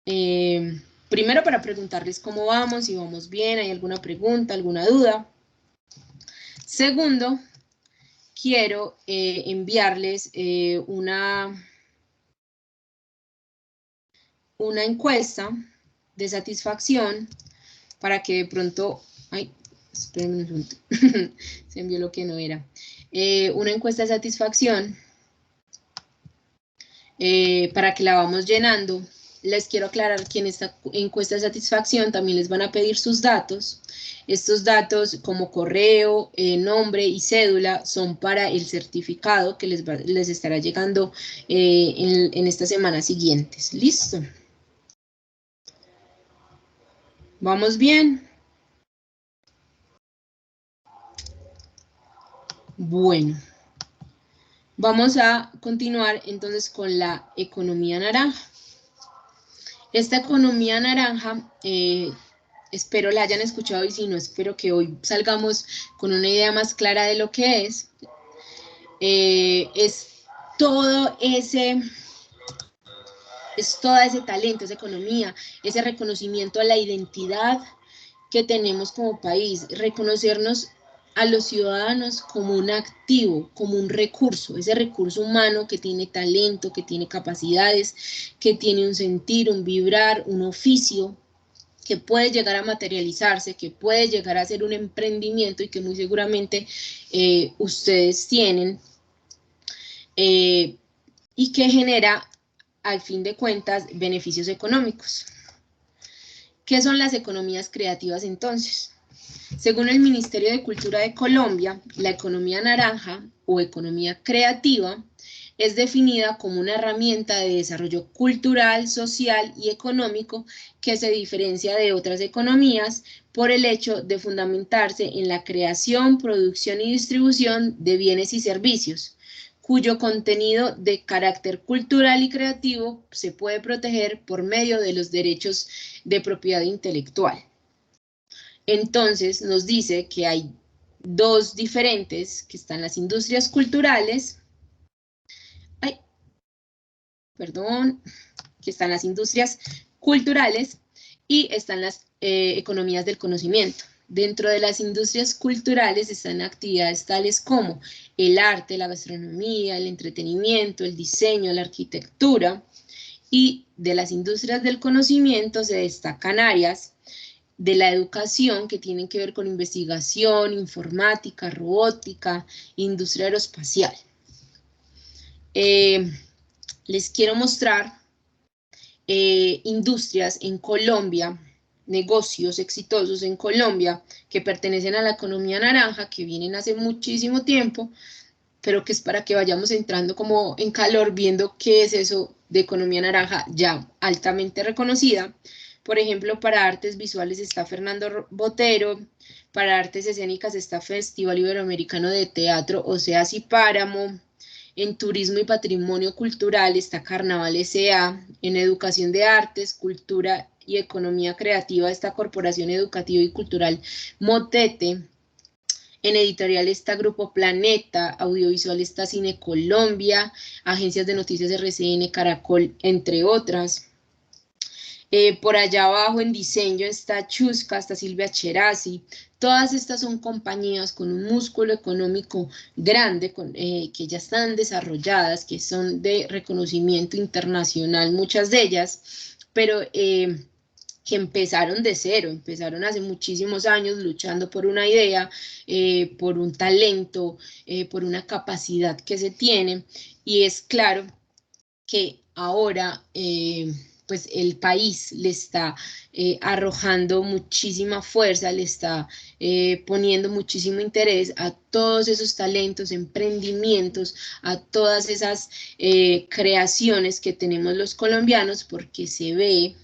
Primero para preguntarles cómo vamos, si vamos bien, hay alguna pregunta, alguna duda. Segundo, quiero enviarles una encuesta de satisfacción para que de pronto, ay, espérenme un segundo, se envió lo que no era. Una encuesta de satisfacción para que la vamos llenando. Les quiero aclarar que en esta encuesta de satisfacción también les van a pedir sus datos. Estos datos como correo, nombre y cédula son para el certificado que les estará llegando en estas semanas siguientes. ¿Listo? ¿Vamos bien? Bueno, vamos a continuar entonces con la economía naranja. Esta economía naranja, espero la hayan escuchado y si no, espero que hoy salgamos con una idea más clara de lo que es. Es todo ese talento, esa economía, ese reconocimiento a la identidad que tenemos como país, reconocernos a los ciudadanos como un activo, como un recurso, ese recurso humano que tiene talento, que tiene capacidades, que tiene un sentir, un vibrar, un oficio, que puede llegar a materializarse, que puede llegar a ser un emprendimiento y que muy seguramente ustedes tienen, y que genera, al fin de cuentas, beneficios económicos. ¿Qué son las economías creativas entonces? Según el Ministerio de Cultura de Colombia, la economía naranja o economía creativa es definida como una herramienta de desarrollo cultural, social y económico que se diferencia de otras economías por el hecho de fundamentarse en la creación, producción y distribución de bienes y servicios, cuyo contenido de carácter cultural y creativo se puede proteger por medio de los derechos de propiedad intelectual. Entonces nos dice que hay dos diferentes, que están las industrias culturales, que están las industrias culturales y están las economías del conocimiento. Dentro de las industrias culturales están actividades tales como el arte, la gastronomía, el entretenimiento, el diseño, la arquitectura, y de las industrias del conocimiento se destacan áreas de la educación que tienen que ver con investigación, informática, robótica, industria aeroespacial. Les quiero mostrar industrias en Colombia, negocios exitosos en Colombia que pertenecen a la economía naranja, que vienen hace muchísimo tiempo, pero que es para que vayamos entrando como en calor, viendo qué es eso de economía naranja ya altamente reconocida. Por ejemplo, para artes visuales está Fernando Botero, para artes escénicas está Festival Iberoamericano de Teatro Oseas y Páramo, en turismo y patrimonio cultural está Carnaval S.A., en educación de artes, cultura y economía creativa está Corporación Educativa y Cultural Motete, en editorial está Grupo Planeta, audiovisual está Cine Colombia, agencias de noticias RCN, Caracol, entre otras. Por allá abajo en diseño está Chusca, está Silvia Cherasi. Todas estas son compañías con un músculo económico grande, que ya están desarrolladas, que son de reconocimiento internacional, muchas de ellas, pero que empezaron de cero, empezaron hace muchísimos años luchando por una idea, por un talento, por una capacidad que se tiene, y es claro que ahora pues el país le está arrojando muchísima fuerza, le está poniendo muchísimo interés a todos esos talentos, emprendimientos, a todas esas creaciones que tenemos los colombianos, porque se ve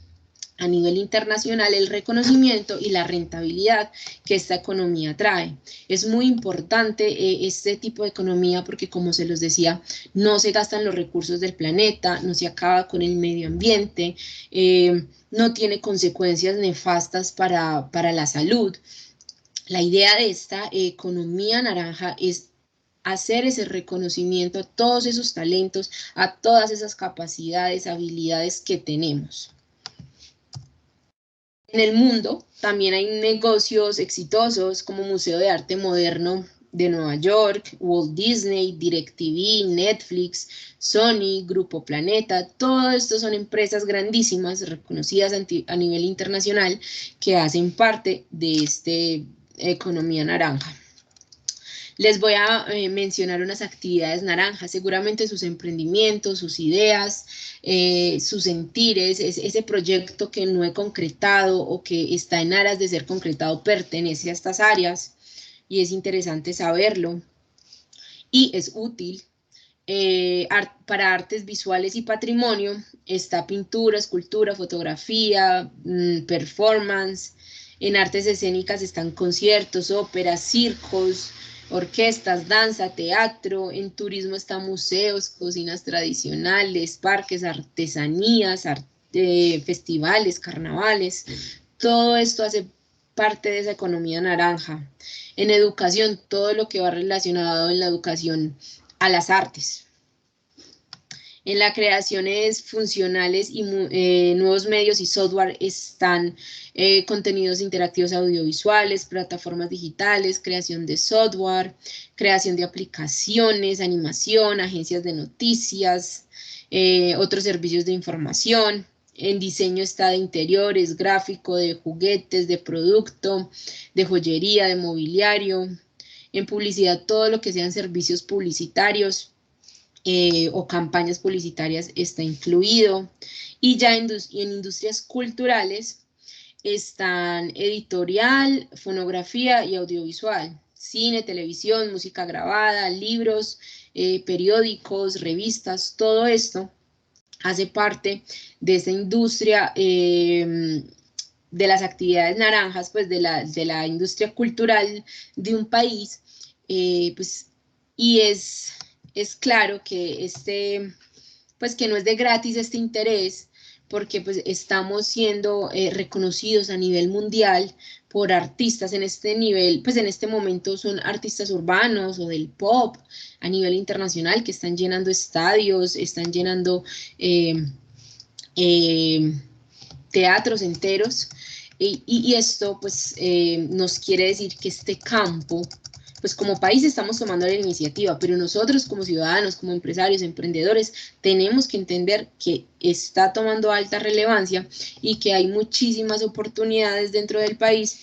a nivel internacional el reconocimiento y la rentabilidad que esta economía trae. Es muy importante este tipo de economía porque, como se los decía, no se gastan los recursos del planeta, no se acaba con el medio ambiente, no tiene consecuencias nefastas para la salud. La idea de esta economía naranja es hacer ese reconocimiento a todos esos talentos, a todas esas capacidades, habilidades que tenemos. En el mundo también hay negocios exitosos como Museo de Arte Moderno de Nueva York, Walt Disney, DirecTV, Netflix, Sony, Grupo Planeta. Todo esto son empresas grandísimas, reconocidas a nivel internacional, que hacen parte de esta economía naranja. Les voy a mencionar unas actividades naranjas, seguramente sus emprendimientos, sus ideas, sus sentires, ese proyecto que no he concretado o que está en aras de ser concretado pertenece a estas áreas y es interesante saberlo y es útil. Para artes visuales y patrimonio está pintura, escultura, fotografía, performance. En artes escénicas están conciertos, óperas, circos, orquestas, danza, teatro. En turismo están museos, cocinas tradicionales, parques, artesanías, festivales, carnavales. Todo esto hace parte de esa economía naranja. En educación, todo lo que va relacionado en la educación a las artes. En las creaciones funcionales y nuevos medios y software están contenidos interactivos audiovisuales, plataformas digitales, creación de software, creación de aplicaciones, animación, agencias de noticias, otros servicios de información. En diseño está de interiores, gráfico, de juguetes, de producto, de joyería, de mobiliario. En publicidad, todo lo que sean servicios publicitarios o campañas publicitarias está incluido. Y ya en industrias culturales están editorial, fonografía y audiovisual, cine, televisión, música grabada, libros, periódicos, revistas. Todo esto hace parte de esa industria de las actividades naranjas, pues de la industria cultural de un país, pues, y es claro que pues que no es de gratis este interés, porque pues estamos siendo reconocidos a nivel mundial por artistas en este nivel, pues en este momento son artistas urbanos o del pop a nivel internacional que están llenando estadios, están llenando teatros enteros. Y esto pues nos quiere decir que este campo, pues como país estamos tomando la iniciativa, pero nosotros como ciudadanos, como empresarios, emprendedores, tenemos que entender que está tomando alta relevancia y que hay muchísimas oportunidades dentro del país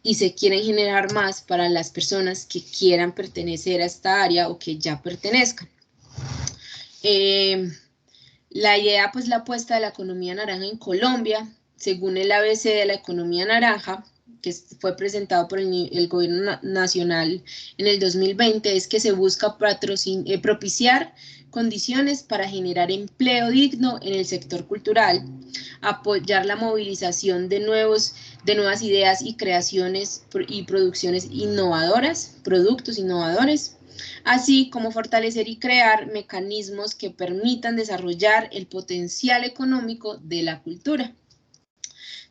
y se quieren generar más para las personas que quieran pertenecer a esta área o que ya pertenezcan. La idea, pues la apuesta de la economía naranja en Colombia, según el ABC de la economía naranja, que fue presentado por el gobierno nacional en el 2020, es que se busca propiciar condiciones para generar empleo digno en el sector cultural, apoyar la movilización de nuevas ideas y creaciones y producciones innovadoras, productos innovadores, así como fortalecer y crear mecanismos que permitan desarrollar el potencial económico de la cultura.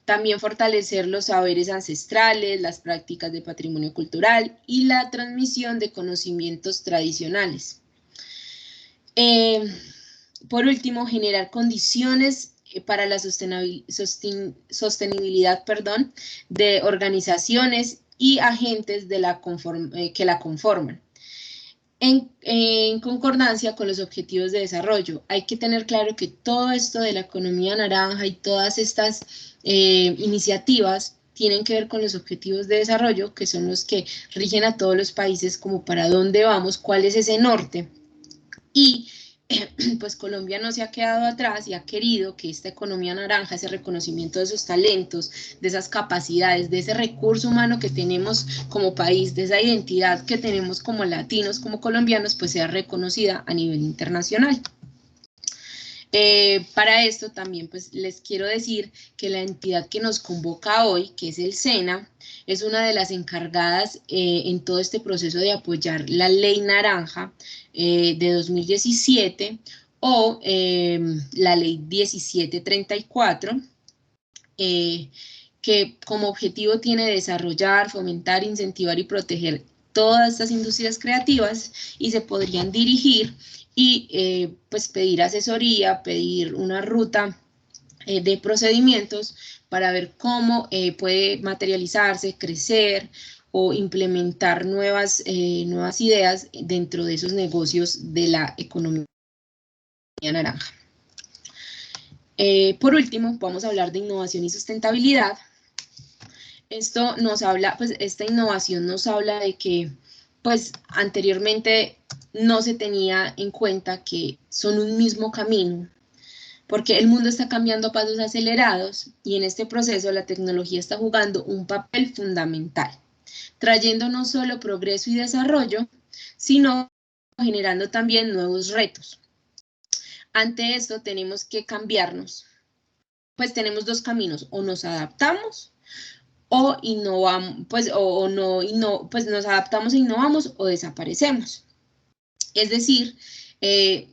También fortalecer los saberes ancestrales, las prácticas de patrimonio cultural y la transmisión de conocimientos tradicionales. Por último, generar condiciones para la sostenibilidad de organizaciones y agentes de que la conforman. En concordancia con los objetivos de desarrollo. Hay que tener claro que todo esto de la economía naranja y todas estas iniciativas tienen que ver con los objetivos de desarrollo, que son los que rigen a todos los países como para dónde vamos, cuál es ese norte. Y pues Colombia no se ha quedado atrás y ha querido que esta economía naranja, ese reconocimiento de esos talentos, de esas capacidades, de ese recurso humano que tenemos como país, de esa identidad que tenemos como latinos, como colombianos, pues sea reconocida a nivel internacional. Para esto también pues les quiero decir que la entidad que nos convoca hoy, que es el SENA, es una de las encargadas en todo este proceso de apoyar la Ley Naranja de 2017 o la Ley 1734, que como objetivo tiene desarrollar, fomentar, incentivar y proteger todas estas industrias creativas y se podrían dirigir y pues pedir asesoría, pedir una ruta de procedimientos para ver cómo puede materializarse, crecer o implementar nuevas ideas dentro de esos negocios de la economía naranja. Por último, vamos a hablar de innovación y sustentabilidad. Esto nos habla, pues esta innovación nos habla de que pues anteriormente no se tenía en cuenta que son un mismo camino, porque el mundo está cambiando a pasos acelerados y en este proceso la tecnología está jugando un papel fundamental, trayendo no solo progreso y desarrollo, sino generando también nuevos retos. Ante esto tenemos que cambiarnos, pues tenemos dos caminos, o nos adaptamos o innovamos, pues nos adaptamos e innovamos o desaparecemos. Es decir,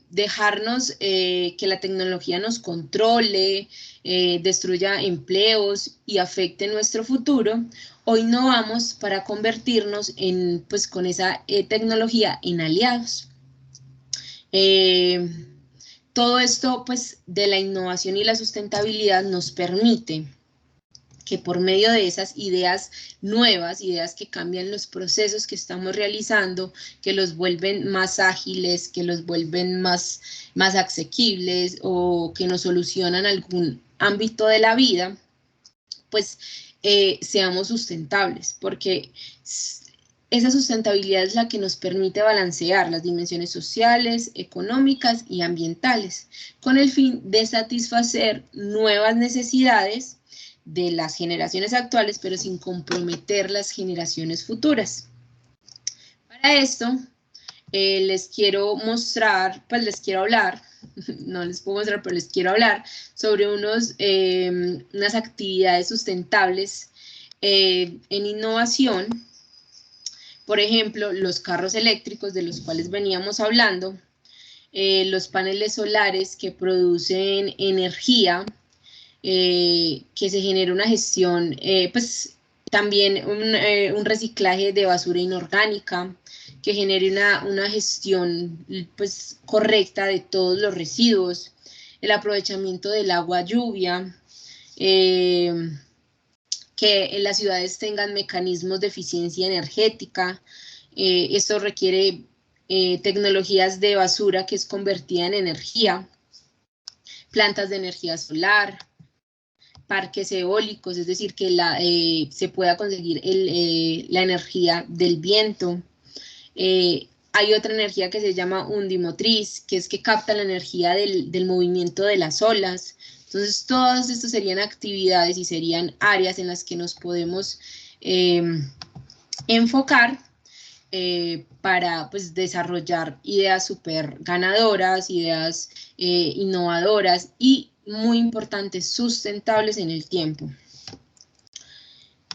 dejarnos que la tecnología nos controle, destruya empleos y afecte nuestro futuro, o innovamos para convertirnos en, pues, con esa tecnología en aliados. Todo esto, pues, de la innovación y la sustentabilidad nos permite que por medio de esas ideas nuevas, ideas que cambian los procesos que estamos realizando, que los vuelven más ágiles, que los vuelven más asequibles o que nos solucionan algún ámbito de la vida, pues seamos sustentables, porque esa sustentabilidad es la que nos permite balancear las dimensiones sociales, económicas y ambientales, con el fin de satisfacer nuevas necesidades de las generaciones actuales, pero sin comprometer las generaciones futuras. Para esto, les quiero mostrar, pues les quiero hablar, no les puedo mostrar, pero les quiero hablar sobre unas actividades sustentables en innovación. Por ejemplo, los carros eléctricos de los cuales veníamos hablando, los paneles solares que producen energía, que se genere una gestión, pues también un reciclaje de basura inorgánica, que genere una gestión pues correcta de todos los residuos, el aprovechamiento del agua lluvia, que que las ciudades tengan mecanismos de eficiencia energética. Esto requiere tecnologías de basura que es convertida en energía, plantas de energía solar, parques eólicos, es decir, que se pueda conseguir la energía del viento. Hay otra energía que se llama undimotriz, que es que capta la energía del movimiento de las olas. Entonces, todas estas serían actividades y serían áreas en las que nos podemos enfocar para pues, desarrollar ideas súper ganadoras, ideas innovadoras y, muy importantes, sustentables en el tiempo.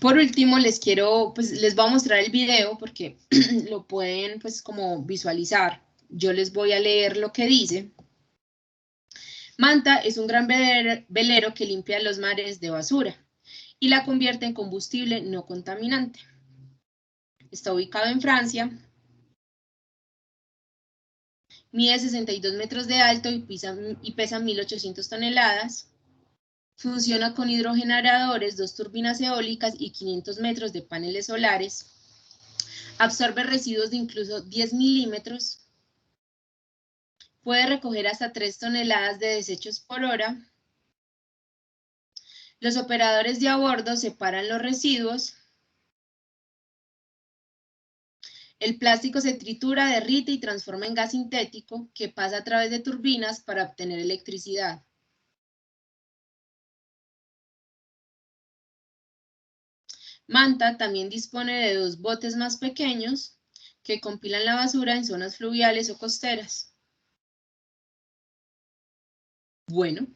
Por último, les voy a mostrar el video porque lo pueden pues como visualizar. Yo les voy a leer lo que dice. Manta es un gran velero que limpia los mares de basura y la convierte en combustible no contaminante. Está ubicado en Francia. Mide 62 metros de alto y pesa 1.800 toneladas. Funciona con hidrogeneradores, 2 turbinas eólicas y 500 metros de paneles solares. Absorbe residuos de incluso 10 milímetros. Puede recoger hasta 3 toneladas de desechos por hora. Los operadores de a bordo separan los residuos. El plástico se tritura, derrite y transforma en gas sintético que pasa a través de turbinas para obtener electricidad. Manta también dispone de 2 botes más pequeños que compilan la basura en zonas fluviales o costeras. Bueno,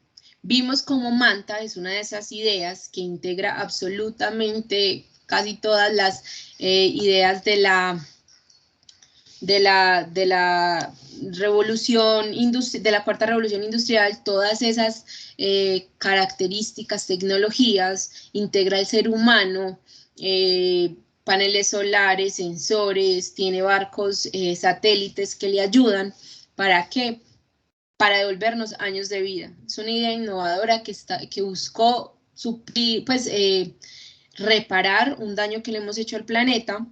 vimos cómo Manta es una de esas ideas que integra absolutamente casi todas las ideas de la revolución de la cuarta revolución industrial, todas esas características, tecnologías, integra el ser humano, paneles solares, sensores, tiene barcos, satélites que le ayudan. ¿Para qué? Para devolvernos años de vida. Es una idea innovadora que buscó suplir, pues, reparar un daño que le hemos hecho al planeta,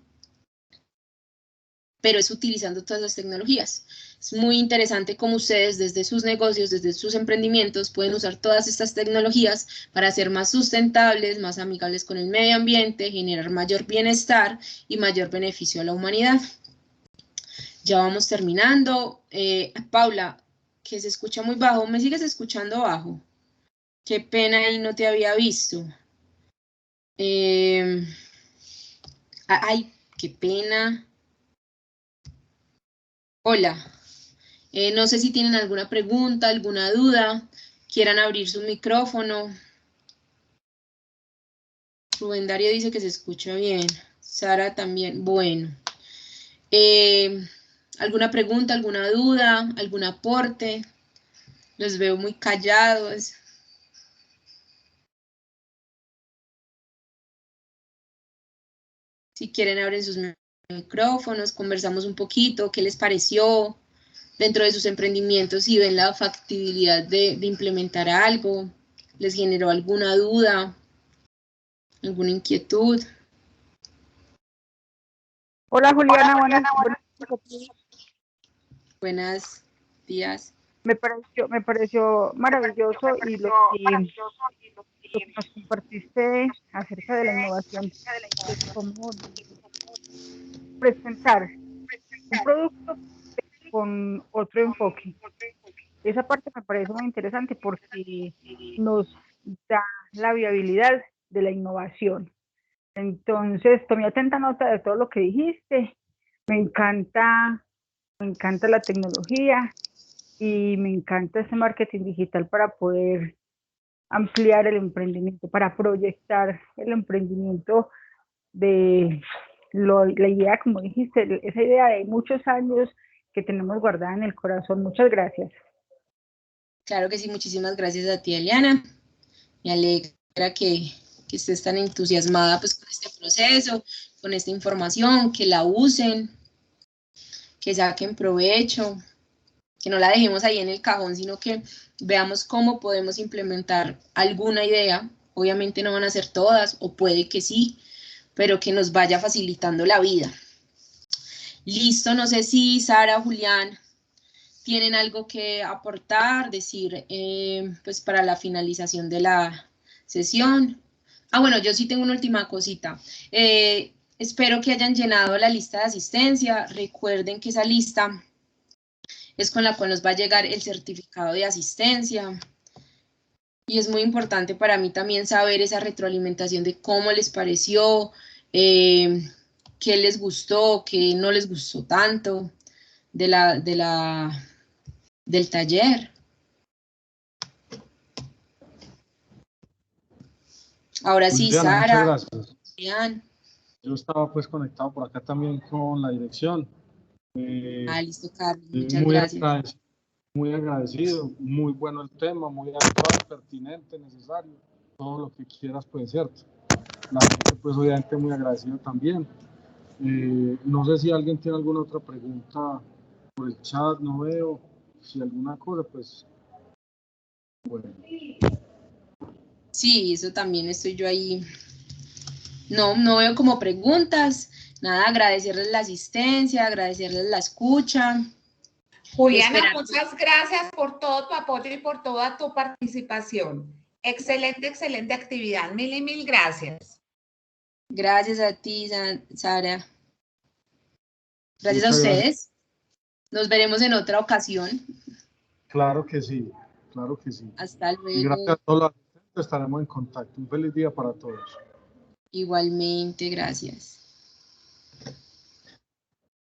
pero es utilizando todas las tecnologías. Es muy interesante cómo ustedes desde sus negocios, desde sus emprendimientos, pueden usar todas estas tecnologías para ser más sustentables, más amigables con el medio ambiente, generar mayor bienestar y mayor beneficio a la humanidad. Ya vamos terminando. Paula, que se escucha muy bajo, ¿me sigues escuchando bajo? Qué pena y no te había visto. Ay, qué pena. Hola. No sé si tienen alguna pregunta, alguna duda, quieran abrir su micrófono. Rubén Darío dice que se escucha bien. Sara también. Bueno. ¿Alguna pregunta, alguna duda, algún aporte? Los veo muy callados. Si quieren, abren sus micrófonos, conversamos un poquito, qué les pareció dentro de sus emprendimientos, si ven la factibilidad de implementar algo, les generó alguna duda, alguna inquietud. Hola Juliana, Buenos días. Me pareció maravilloso y lo que nos compartiste acerca de la innovación, de cómo presentar un producto con otro enfoque. Esa parte me parece muy interesante porque nos da la viabilidad de la innovación. Entonces, tomé atenta nota de todo lo que dijiste. Me encanta la tecnología y me encanta ese marketing digital para poder ampliar el emprendimiento, para proyectar el emprendimiento de la idea, como dijiste, esa idea de muchos años que tenemos guardada en el corazón. Muchas gracias. Claro que sí, muchísimas gracias a ti, Eliana. Me alegra que estés tan entusiasmada pues, con este proceso, con esta información, que la usen, que saquen provecho, que no la dejemos ahí en el cajón, sino que veamos cómo podemos implementar alguna idea Obviamente no van a ser todas, o puede que sí, pero que nos vaya facilitando la vida. Listo, no sé si Sara, Julián, tienen algo que aportar, decir, pues para la finalización de la sesión. Ah, bueno, yo sí tengo una última cosita. Espero que hayan llenado la lista de asistencia. Recuerden que esa lista es con la cual nos va a llegar el certificado de asistencia. Y es muy importante para mí también saber esa retroalimentación de cómo les pareció, qué les gustó, qué no les gustó tanto del taller. Ahora sí, Diana, muchas Sara, gracias. Julián. Yo estaba pues conectado por acá también con la dirección. Listo, Carlos, muchas Muy gracias. agradecido, muy agradecido, muy bueno el tema, muy actual, pertinente, necesario, todo lo que quieras, pues, cierto. La gente, pues, obviamente muy agradecido también. No sé si alguien tiene alguna otra pregunta por el chat, no veo. Si alguna cosa, pues, bueno. Sí, eso también estoy yo ahí. No veo como preguntas. Nada, agradecerles la asistencia, agradecerles la escucha. Juliana, muchas gracias por todo tu apoyo y por toda tu participación. Excelente, excelente actividad. Mil y mil gracias. Gracias a ti, Sara. Gracias a Muchas ustedes. Gracias. Nos veremos en otra ocasión. Claro que sí, claro que sí. Hasta Y luego. gracias a todos los asistentes, estaremos en contacto. Un feliz día para todos. Igualmente, gracias.